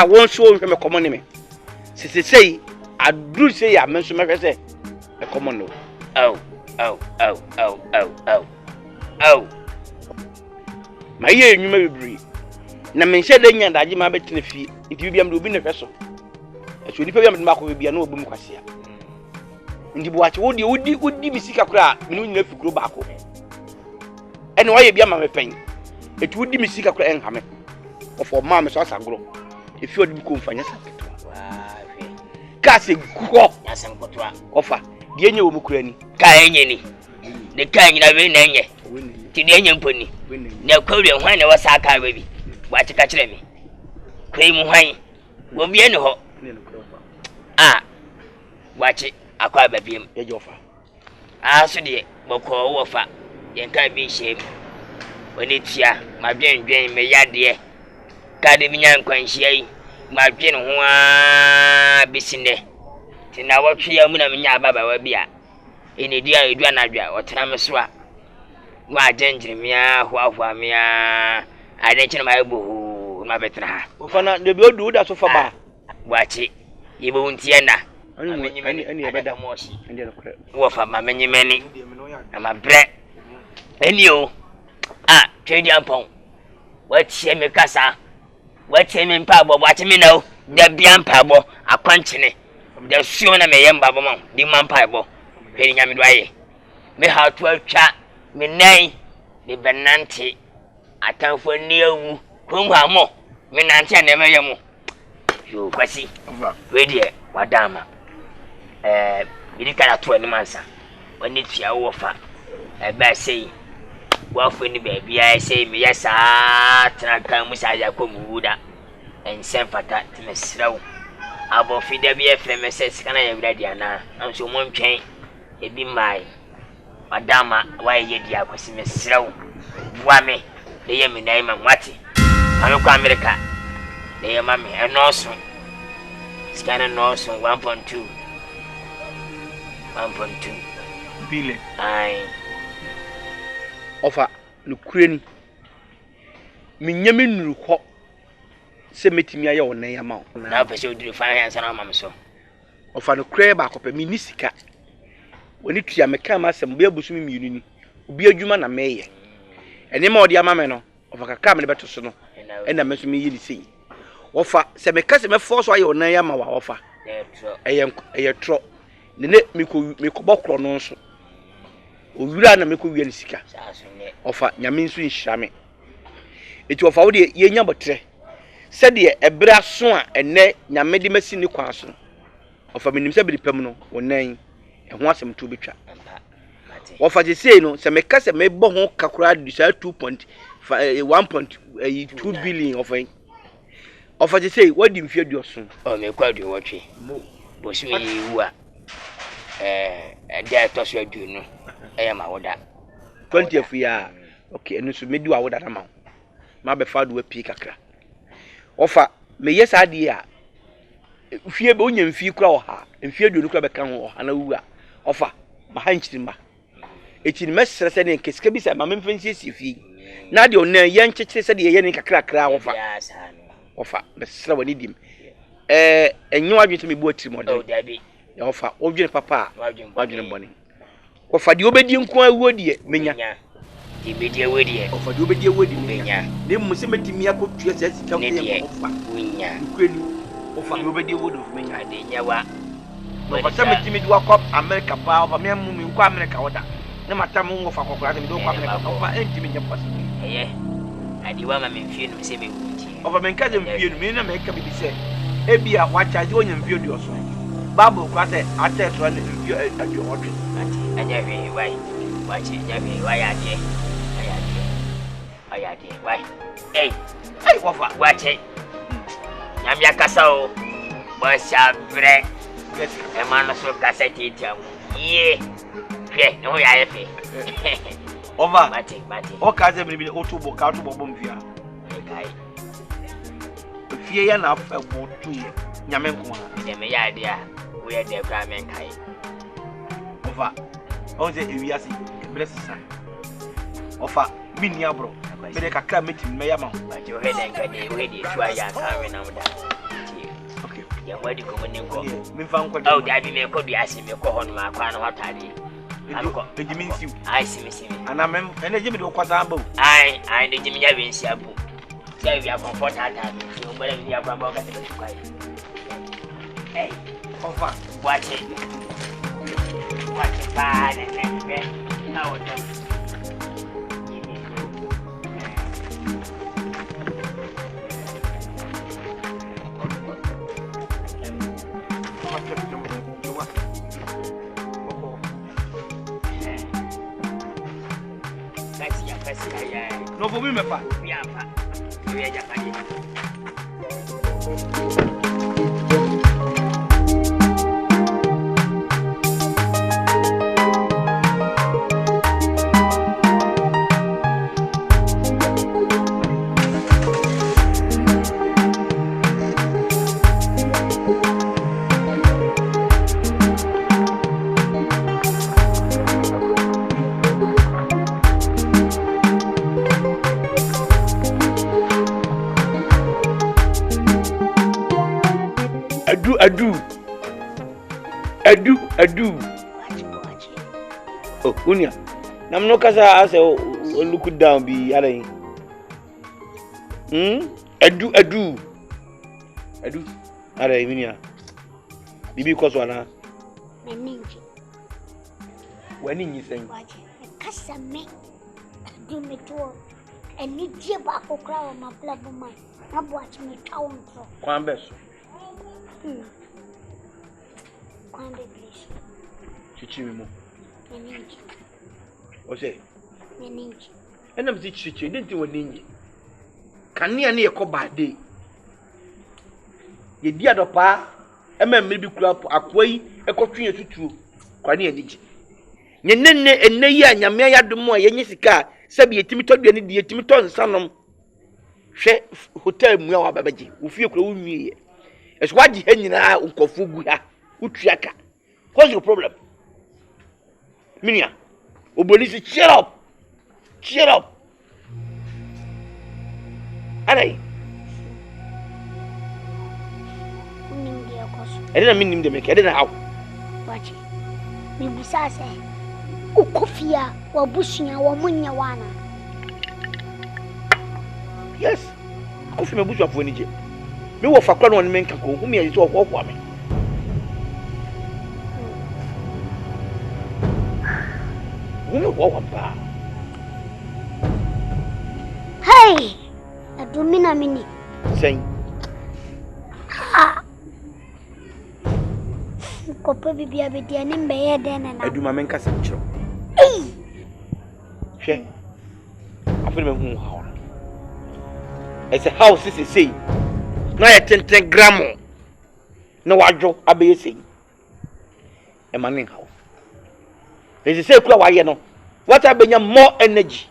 Won so hwe me komo ne me. Sisesei aduru sei ya menso me hwe se e komo no. Oh. Ma ye enwuma bebri. Na menhye da nya daje ma betene fie. Nti bibia me obi ne hwe so. Eso nipa bia me ma ko bibia na obum kwase a. Ndi bo ache wodi bisika kura me no nyina fikuro ba ko. Ene wa ye bia ma me pen. Etu wodi misika kura enha me. Ofo ma me so asagro. If you want to mfanya saketo kasi go yasankotwa ofa die enye wo mukura ni ka enye ni ne ka enye na we na enye ti de enye mponi na kwawre hwan na wasa aka baby wa tika kire mi kwai mu hwan wo bie ne ho wachi akwa babiem ye jofa so de boko wo fa yen ka bi shem woni tia ma dwen me yade kade minya nkwanhia yi ma dwen ho a bisinde tina wotwe ya mu na minya baba wa bia ene dia edu anadwa otena meso a wa genjiremia hoahoa mia ade chine ma egbo ma betra ha ofana de bi odu da so fa ba wachi yebo untie na ani ebeda moshi ndi na kure wo fa ma menyimeni ama bre eni o trade ampon watie me kasa watie me mpa bo watie me na o da bia mpa bo akwanchene da suo na me yemba bo mo di mpa bo hweri nyame do aye me ha to atwa me nan me benante atanfo ni awu konwa mo me nante na me yemu yo kwasi we die wadama bidi kala to ni mansa woni tia wo fa ba sei wafo ni baby ai sei me yesa traka musa ya ko muda ensem fata timesrawo abo fida bi FMSS kana ya wira dia na anso mo ntwen ebi mai madama wa ye dia kwasi mesrawo buame de ye me nai ma mwati ame kwa America de ye ma me enoso scan enoso 1.2 1.2 billion. Aye. Offer no crane. Minyami nuru ho. Se metimi aye wo nan yama wo. Na pese o duru finance na mam so. Offer no crane ba kope mi ni sika. Woni tua meka ma asem be abusu mi mienu ni. Obi adwuma na meye. Ene ma odi ama me no. Offer kaka me beto so no. Ena me so me yiri sei. Offer se meka se me force aye wo nan yama wa offer. Eye tro. Nene miko bokro no so. Owura na meko wi ani sika. Offer nyame nso nhira me. Eti offer wo de ye nya botre. Se de ebra so a ene nyame de masi ni kwan so. Offer menim se bi pam no wonan ho asem to betwa. Offer je sei no se meka se me bo ho kakura de sa 1.2 billion offer je sei wadi mfie duoso. O me kwadu wotwe. Bo so yi wu a dia to so adu no eya ma woda 20 of ya okay enu so medi wa woda na ma be fa do api kakra offer me yes ade a fie be onya mfie kura oha mfie adu no kura be kan ho oha na wu a offer ma hanchirima etini mesere se ne kesika bi se ma memfansi fie na de onan ye nkyekere se de ye ne kakra kra offer be sere wani dim enyo adwete me bu atiri model o dabi ya offer odwene papa wadwene boni offer de obedi nko awodie menya de bedi awodie offer de obedi awodie menya ne mu se metimi akotua se sika ne offer unya nkwani offer de obedi awodie menya de nyawa no offer metimi de wakop America pa offer me mu nko America woda ne matam ngo offer kokora de do kwa America offer entimi nya pass adi wa ma memfie no se me wuti offer menka de mfie no me na meka bi se ebia wa charge wonya mfie do so Babu kwase ate to na mfio adwo hotwe anya we wai wachi anya we wai ade wai ei wafa wachi nyamya kasa o bo sabre e mano so kasa titia ye fe no ya efe over mate o kaze me bi otubo ka otubo bom fia kai fie ya na afa bo tuye nyame nko ha de me ya ade a we ya de kwa men kai over on say ewiase bless san offer mini abro me de kakra metim me yama ba jo he den ka de we de twa ya ka we na muda okay ya wadi ko woni ko me fa nko au da bi me ko du ase me ko hono ma kwa na hotade anko de jimi siu ai simi ana me ene jimi de kwasa amba ai de jimi ya bi nsia bu ya bi comfort ata bi so mo le bi ya kwa ba ka te kwa hey offer watch it bad and then now it no for me me pa ya pa we ya pa ni adu oh unia nam no kasa ase look down bi alain adu alain unia bibi ko so na meninji wani nyisen kasa me adu me to eni die ba kokra o ma blabo man na bo ati me tawon so kwan beso kwande please chichi mi mo meninji o se meninji enam si chichi didn't wani nyi kania ne yeko baade ye dia dopa ememme bi kura akwai ekotwe tutuo kwani anigi nyenenne enneyi anyame ayadom a yenye sika sabi yetimi todua ne die yetimi to nsanom hwe hotel mu a wababaji ofie kura wunwie eso waji ha nyina nkofu gu ha utuaka what's your problem Minia. Obolisi, cheer up. Cheer up. Alright. I didn't mean him to make. I didn't know how. Watch it. Me busa say. Ukofia wa bushia wa munya wana. Yes. Kofi me busu afo ni je. Me wo fakra no ne menka ko hu me yi so okwo me. Hey! Adumina mini. Say. Ah. Kopo bibia bedi ani mbeye den na. Aduma menka se chiro. Eh. Hwe. Afere me hu hawo. It's a house is say. Na ya 10 gram. Na wadwo abeye sei. E manin house. They say kula waye no. What abenya more energy.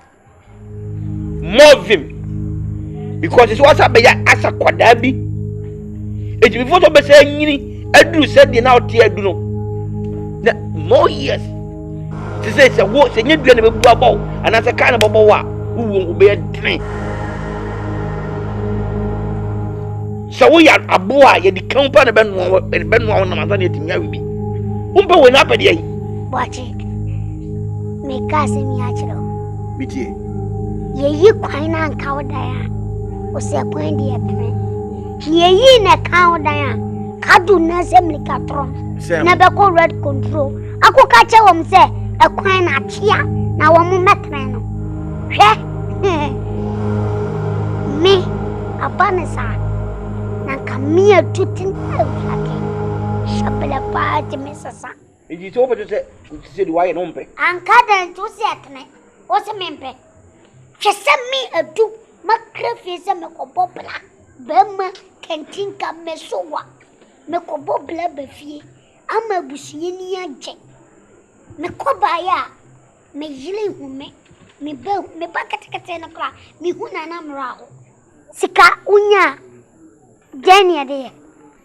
More vim. Because it's what abenya asa kwada bi. E before to be say nyini aduru said the now tie adu no. Na more years. To say say wo say nyedua na bebu abo and as a kind of bobo wa wo be dene. So we are aboa ye di kampa na benwa na manza na timia wi bi. Umpe we na pede yi. Watch it. Me kasi mi achiro. Bitie. Ye yi kwan na nka woda ya. O se kwan di etre. Ye yi na ka woda ya. Kadu na se mlikatron. Na be ko red control. Ako ka che wom se e kwan na tia na wo mu metre no. Hwe. Me abanisa. Na kamia tutin awake. Shabela pa te mesasa. Iji to be to say the why no mpe. Anka dan to se atene. O se mempe. Hwese mi adu makrefi se me ko bobla. Bema kentinka mesowa. Me ko bobla befie. Ama busuye ni age. Me ko baya. Me yile hume. Me ba katekate na kra. Me huna na mraho. Sika unya. Jeni ade.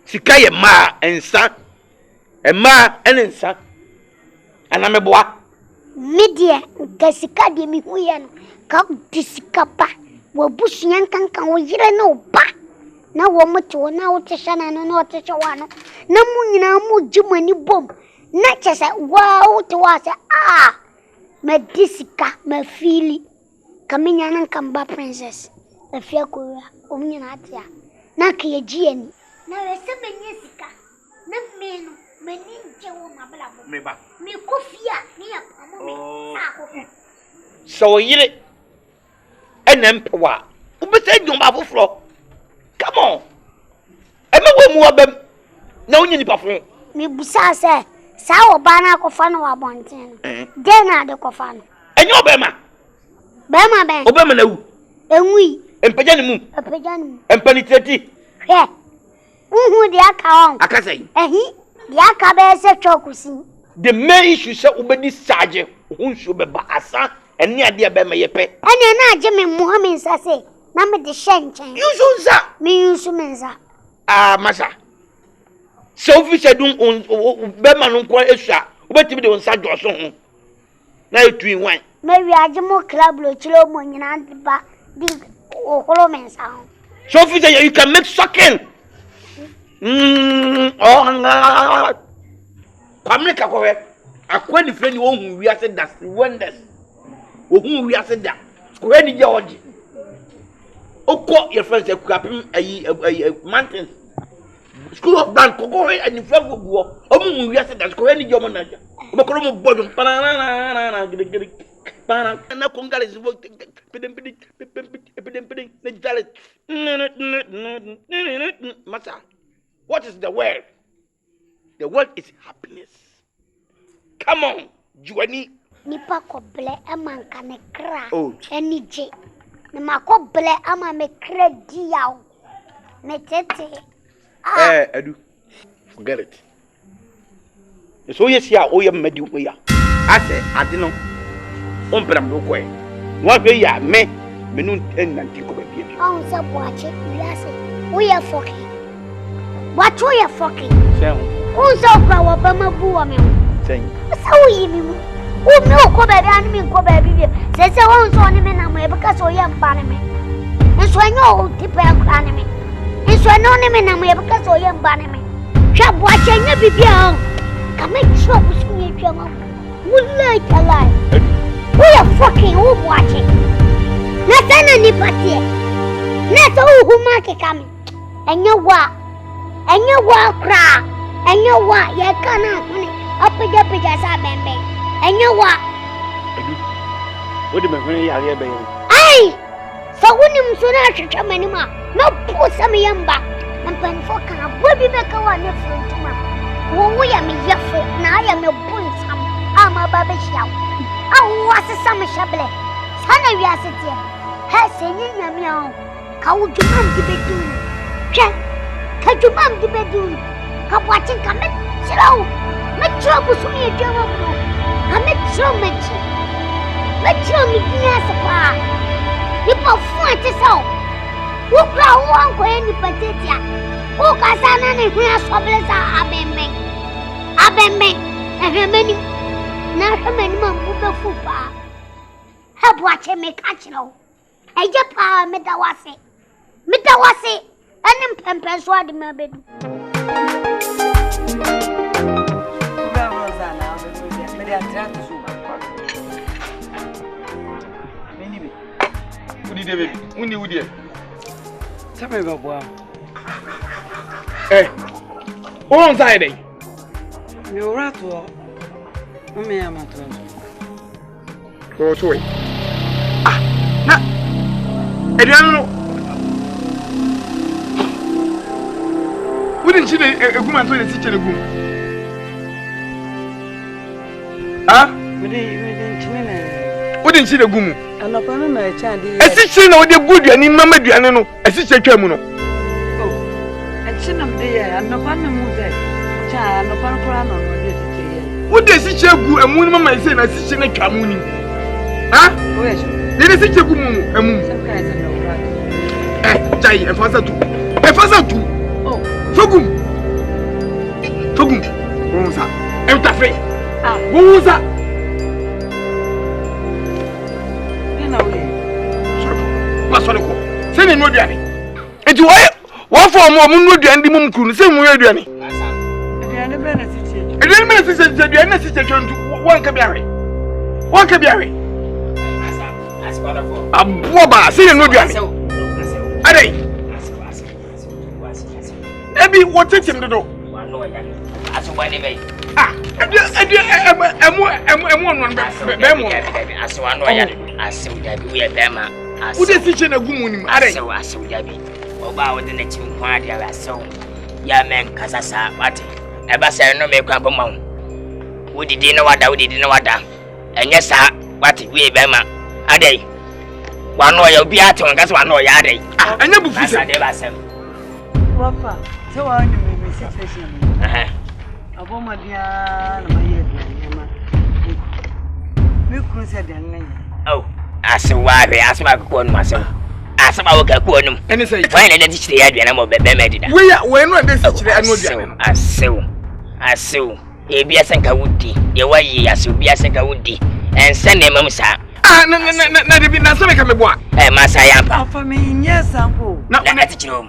Sika ye ma ensa. E ma ensa. Ana me boa. Media ga sika de mi huye no. Ka disika ba. Wo busuyan kankan wo yire no ba. Na wo mutu na wo tshana no no tshwa no. Na mu nyina mu jimani bom. Na chese wow to wase me disika me fili. Kaminya nan kamba princess. Afia ko omnyina atia. Na ke gieni. Na wese benye sika. Na menu meni nje wo mabla bo. Me ba. Me kofia ni ya pamo me sa ko. So yire enempewa. Ubese dwomba foforo. Come on. Eme we mu abem. Na onye nipa fo. Me busa se sa oba na akofa no wa bonten. De na de kofa no. Enye obema. Bema ben. Obema na wu. Enwi. Empeja ni mu. Empeja ni mu. Empani teti. Hwe. Uhu de aka on. Aka sei. Ehi. De aka be se chokusi. The main issue say ubedi saje. Hunsu be ba asa. Eni ade be me yepe. Ene na age me Muhammad sase. Na me de shenchen. Yusu za. Me yusu menza. Masa. So fi se dun be ma no ko esua. Ubeti bi de onsa joso ho. Na etu inwan. Me wi age mo club lo chilo mo nyina ba di okolo mensa. So fi say you can make sucking. Kwameka ko we. Akwa ni freni wo hu wi ase das wonders. Wo hu wi ase da. Ko he ni je oji. Oko your friends ekapim ayi mountains. School of dance koko he ani fra go buo. Omu hu wi ase das ko he ni je omo na ja. Obekoro mo bodum panana gidi. Pana na kongale zivo pedem na jale. Masa. What is the word? The word is happiness. Come on, Juani. Nipa ko ble amanka ne kra. Oh. Eni je. Ne mako ble ama me kra diaw. Me tete. Edu. Forget it. So yes ya o yam medi ko ya. Ase ade no. Ompram do ko e. Wa be ya me nu nanti ko be bi. On se boache wiase. Wo ye foki. What wo ye foki? Say. On se kwa wa ba mabu wa me. Say. Sa wo yi mi mu. Who no go baby and me go baby. Say one son me na mo because o yam ba me. Nso anyo tipe akra ne me. Nso no ne me na mo because o yam ba ne me. Twa bo achenya bibia o. Ka me tro busu ye twa ma. Wallahi talai. We are fucking watching. Na sana ni patie. Na so huma ke kam. Enyo wa kra. Enyo wa ye kana ni apeja sa bembe. Enyo wa. What do me ya be? Ai! So wonim so na hwehwe mani ma. Na pusa me yamba. Mpan fo kana bobi be ka wa ne frentuma. Wo ya me yefo na ya me bunsam. Ama ba be hia. Awu asesa me hyeble. Sana wi asete. Ha senye nyame a. Ka wo dwumam de bedu. Hwe. Ka dwumam de bedu. Ka bwachin ka me chirawo. Me chiro busu me dwama bro. Ka me chiro mechi. Me chiro me dia sepa. Nipa fuate so. Wo kra wo anko eni patetia. Wo kasana ne hua soblesa abemme. Abemme. Ehemeni. Na hemeni mambu be fupa. Ha bwache me kachiro. Eje pa me dawase. Me dawase. Ani mpempe so ade me bedu. Me dia trato so. Baby, Woody. Sabe babo. On side. Me orato. O me amato. Go to it. Na. Ediano. Wouldn't you egum and to teach egum? Me didn't chine. Wouldn't you egum? Anopano na chandi. Asiche na ode good ani mama duane no. Asiche twam no. Oh. Achinam de ya anopano mu ze. Cha anopano kura no no de tiche ye. Wode asiche gu amu ni mama ise na asiche na twam ni. Oye. De asiche gu mu amu. Saka ite no ura. Jai efasa tu. Oh. Fogum. Wonsa. Entafe. Wonsa. Sorry ko se ne no duane enti wo fo mo no duane di mum kru se mu duane duane be na siche duane na siche twantu wonka biare aboba se ne no duane adai ebi wo tetem dodo aso wani be emu no be mo aso wano ya aso dabi we be ma Who dey teach na gumu ni are aso dabi oba wo de na chim kwa de aso ya men kasasa wate e ba se no me kwa boma wo didi na wada enye sa wate we be ma adai wano ya obi ate won kasa wano ya adai enye bu fise ade ba sem wafa se wa ni me situation aboma dia na maye dia ma me kru se dan ngai Aswabe asma ko no asem asma wo ka ko no ene say why na ti chire ya duana mo be medida we no dey chire anu duana asew e bia senka wudi ye wayi asew bia senka wudi ense ne mam sa na de bi na so me ka me boa masa ya pa afa me nye sampo na ti chire o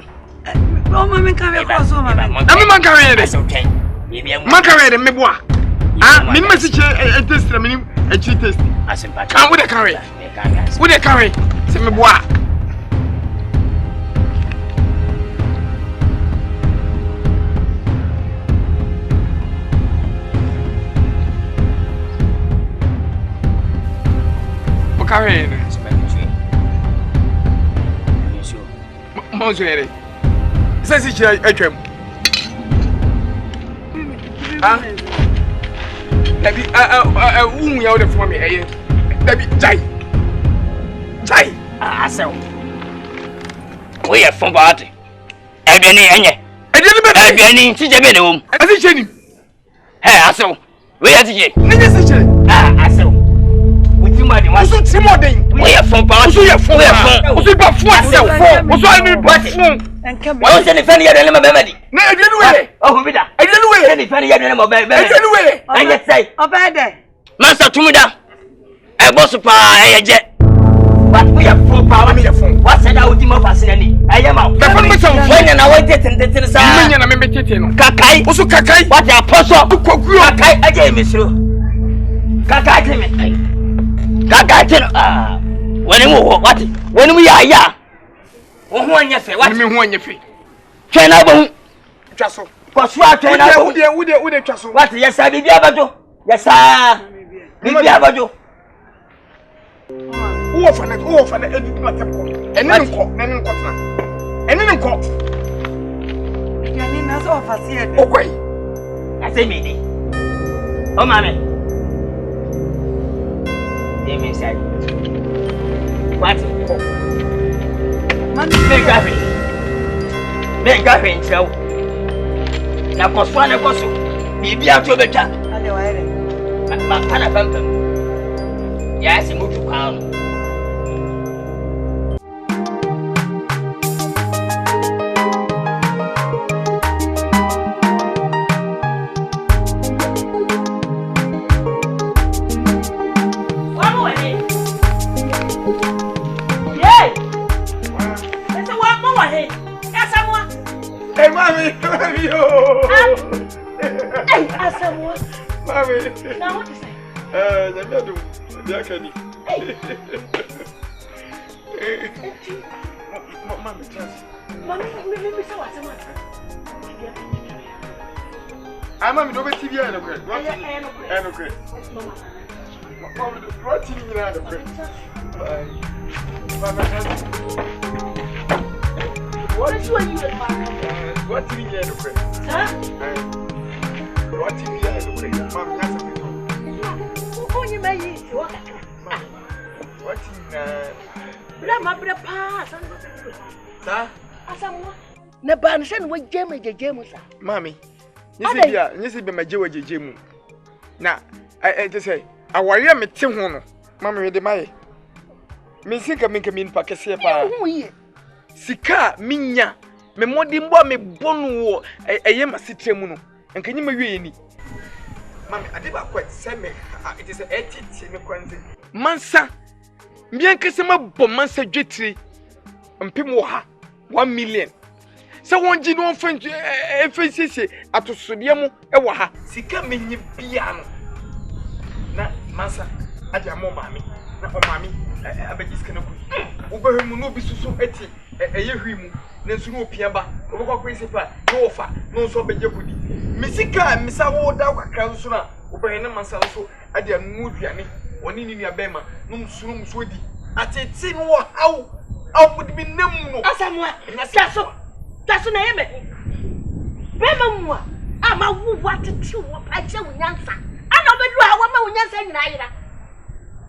ma me ka me ko so ma me na me man ka we de asew twen e bia man ka we de me boa me no si chire test na me a chi test asem pa kan wo de ka we Who they carry? See me boy. What carry? Monsieur, says it's a trim. We out for me. Jai. Asew we are from party aduane enye aduane tije be de wom asiche ni asew we are tije ninye siche asew we timadi wa so timoden we are from party we are ba fu asew we so ani ba fu wa se ni fani ya de ma be madi na aduane we o bida aduane we ni fani ya de ma be aduane we enye sai obede Master Tumida. I boss pa eje. But we have 4 power me phone. What said I would give up as any? I am out. The phone me some when and I waited and the sa. Me na me betete no. Kakai. Oso kakai. What the apostle? Kakai aje me so. Kakai te me. Kakai te no. Ah. When what? When we are ya. Wo ho anya fe. What me ho anya fe. Twen na bo. Twaso. Kwaso atwen na bo. Wo de twaso. What yes I bibia bajo. Yes ah. Bibia bajo. Who for that edit my temple. And then tena. And then ko. Yani nazo ofasi ede. Okay. I say me dey. Oh mama. Dey me say. What? Man, me gafe nchao. Na koswa na koso. Bibi ato betwa. Ale waere. Ma pana pam. Yes, move to pound. Hey, mommy, Hey, Asamoah. Mommy. Now what is it? The middle. The Akan. Mommy, just. Mommy, me say what? I'm mommy, don't TV and okay. What? And okay. Mommy, what TV and okay. Mama, what is what you what TV and okay? Huh? What TV and okay? Mommy, that's a bit. Who you may eat? What? What in Brama pass. Sir? Asamoah. Na bansen we jeme sa. Mommy. You see be my jemu. Na I just say I worry me tin ho no. Mommy we de mai. Me sika me kamin pa kese pa. Sika minya me modi mbo me bonu wo eye masitremu no. Enka nyima wie ni. Mommy ade ba kwet say me it is a 80 me kwanze. Mansa mbien kese mabom mansa dwetiri. Mpem wo ha 1 million. So won ji no fan efensese atosode mu e wo ha sika menyi bia no na masa ade amo maami na o maami abegi sika na ku wo behemu no bi susu eti eye hwi mu na nsu no opia ba wo bokọ principal no ofa no so beje kudi misika misa wo da kwakra nsu na wo behe ne masa so ade anu duane oni ni nua bema no nsu no so di ateti no wo hawo awudi bi nem no Asamoah na saso That's na yeme. Bema mwa. Ama wu watete wo pache unyansa. Ana obedu a wo ma unyansa nyina yira.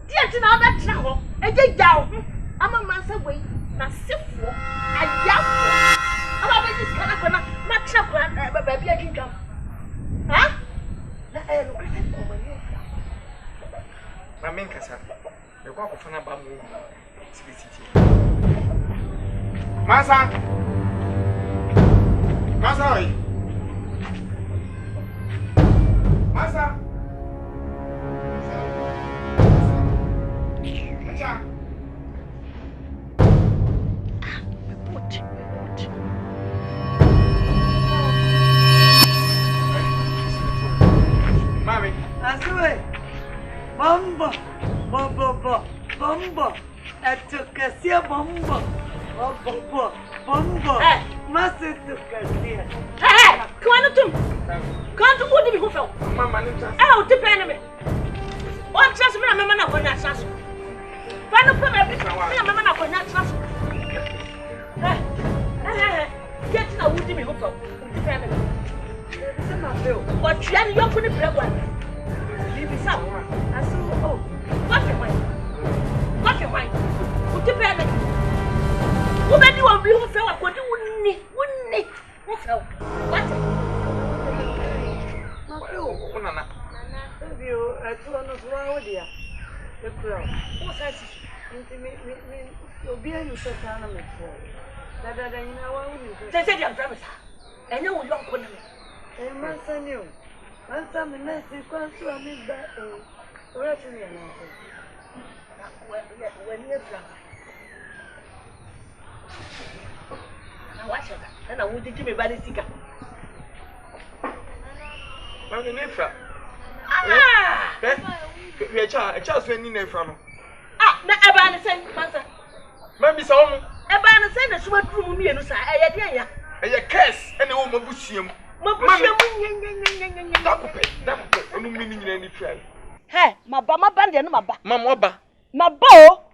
Die ti na obetra ho. Ejeja wo. Ama mansa wei na sefo. Ayafo. Ama be dis kana kona matra kwa ba bia dwudwam. Ha? Na no kwese ko mani. Ma menkasa. E kwa kofana ba mu. Sibiti. Masa. Masa oi. Masa. Acha. Mami. Asue. Bomba. Bomba. Atukasia bomba. Bomba. Masa tukasia. Hey, kwanu tum. Kan tu wodi bi ho fe. Mama ni ta. O ti pe na me. O trust me na mama na konya trust. Fa no pe me bi. Na mama na konya trust. Get na wodi bi ho fe. O ti pe na me. Se ma fe o. O twa ni yoku ni pre gwa. Bi sa. Aso o. What you want? O ti pe na me. Wo be di wo bi ho fe wa ko di wonni. Wo fe. What? Nana. Bio atuwa no so wa dia. Ekura. Wo sa ti. Nti me obi ayu so ta na me fo. Da nyina wa wuni. Se dia bra me sa. Enye wo yonko na me. Mansa ni o. Mansa me na si kwanso ami ba. Where's the name? When you're drunk. Now, watch it. And I want to give me by the cigar. Mammy Nefra. Ah! We are a child's when you from. Ah, not about the same master. Mammy saw me. About the same as what room you know, sir. I A curse and a woman bushim. No meaning any friend. Hey, my band and my back. Mamma, My bow,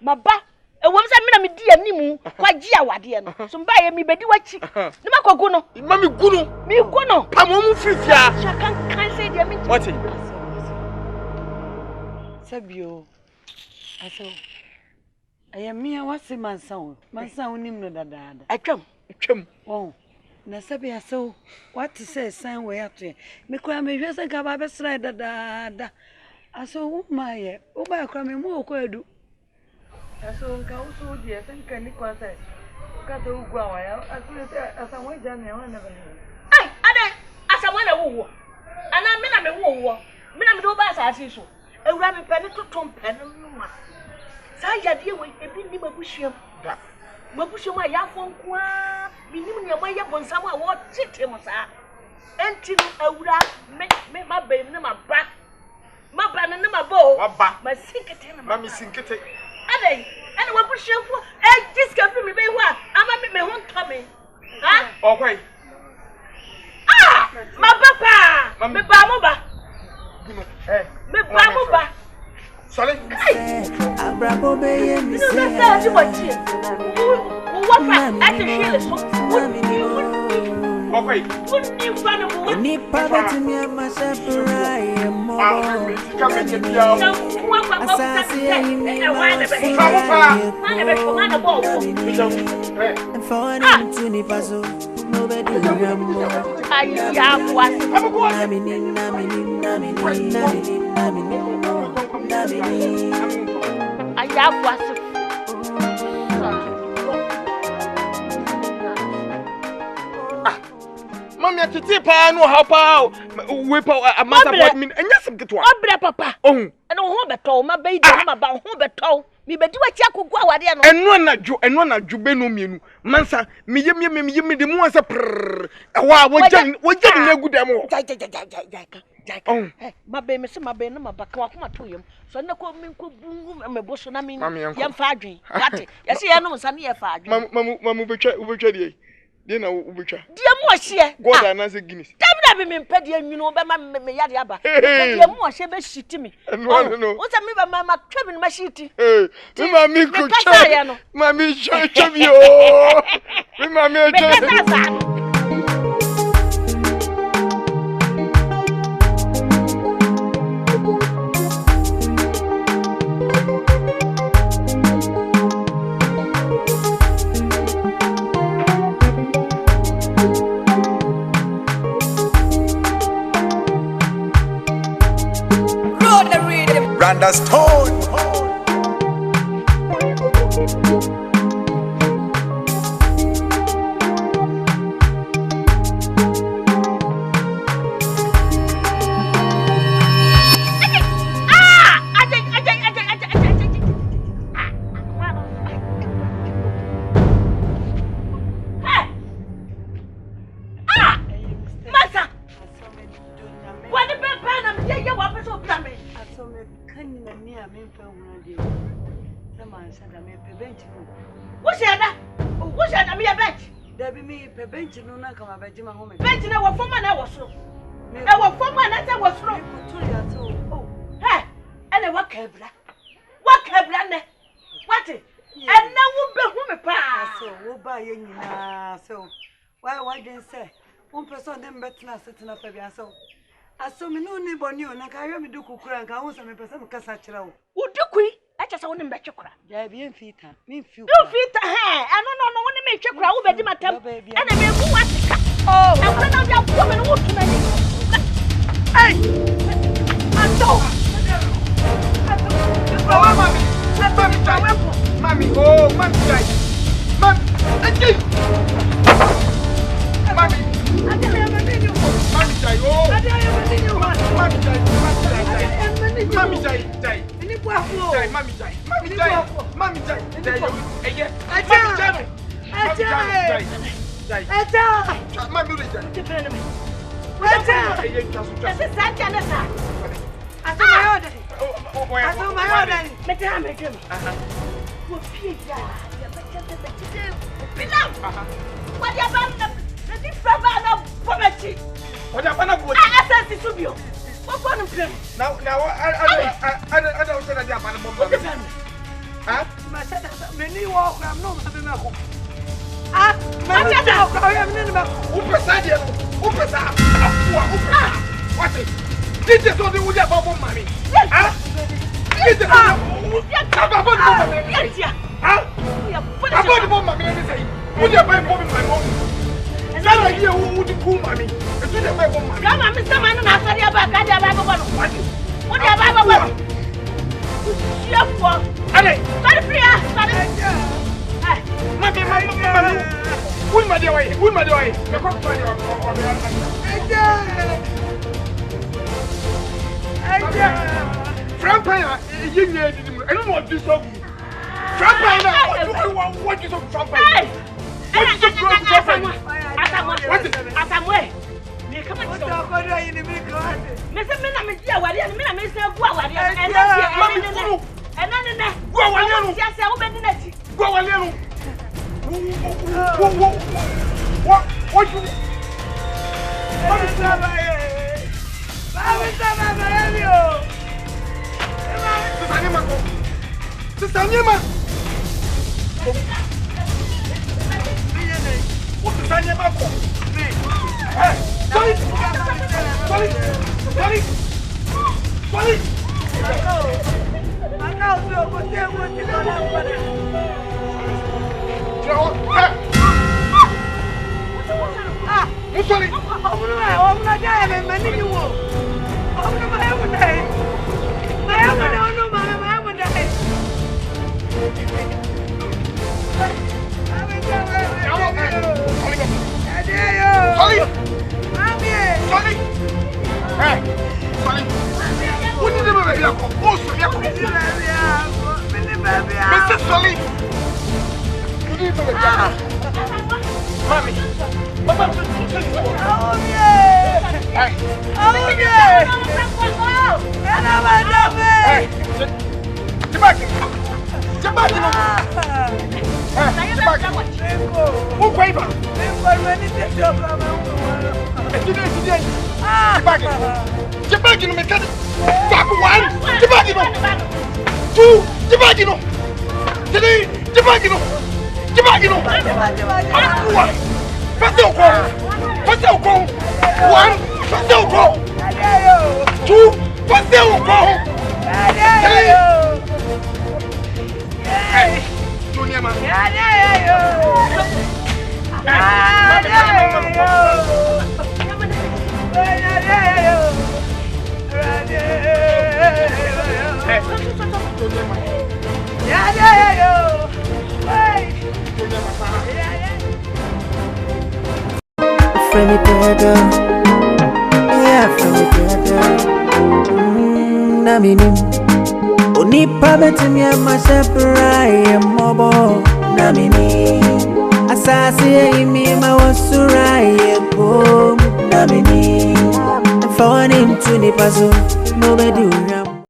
my back. A woman's a minute, dear Nnim, quite dear, what dear. Some buy me, but do what you. No, Macoguno, Mammy Guno, me Guno, Pamu Fifia. Can't say, dear me. What's it? Sabio. I saw. I am mere what's in my son. My son, Nnim, no, dad. I come. Oh, Nasabia, so what to say, son, way up to me. Cry me, yes, I got my best right, dad. I saw my, oh, my cramming more, could do. I saw also, dear, and can you say, got to go away as I went down there. Ay, as I went a woo. And I mean, I'm a woo. Me, I'm no bad as usual. A rabbit penny to Tom Penn. Say, dear, we have been near Busham. Mabusham, my young one, meaning your way up on someone what sit him, sir. Until I would make my baby my back. My banana, my bow, my secret, Mammy Sinkete. And what push you for? And this can be me. What? I'm a home coming. Huh? Okay. Ah, my papa, my bamuba. Me bamuba. Sorry. Abrabo be You know that's you what you. What I can hear the song. Okay. Wouldn't you find a woman? Nnipa betimi amasepra ye mo. Asase yimi and for him to nipa so nobody remember. Mammy, to tip, I know how power whip out a mother appointment and yes, get one. Papa. Oh, and home at all, my baby, about home at all. Me, but do what you could go out and one at you and one at Jubenu, Mansa, me, the more as a prrr. Wow, what getting a good demo. Oh, my baby, my baby, my back, my to him. So no call me boom and my bush and I mean, young fadry. Yes, I know some year fadry. Mamma, which then I will be dear Moshia, God, and as a Guinness. Damn, I've been petty and you know, by my yadiaba. Dear Moshia, be shit to me. And one, no, what's a me by my cabin, my shitty? Eh, Mammy, could try, Mammy, show you. Mammy, Understood. What's that? Me a bench. There be me a bench, no, not come about Jim home. Bench, and our former I was so. Our former I was so. Oh, hey, and a what cabra? What cabra? What? And now we'll be home a pass. So we'll buy you so. Why didn't say? One person them better not setting up a so. I saw me no neighbor new, and I carry me do cook and I want some person Cassachero. Would you quit? I just want to make you cry. Yeah, be in feet. Me few. No feet, I don't know when to make you cry over my temple. And I mean, who wants to cut? Oh, and when I'm your woman, who to make hey, I don't. Mommy, oh, mommy, mommy, Mommy, oh, Mami jai. Ni kwafo. Jai, mami jai. Mami jai. Eye. Jai. Mami ule jai. Nnim. Oni pabet mi amashapurai mobo. Namini. Asasi mi mawasurai eko. Namini. Phone him to the puzzle. Nobody.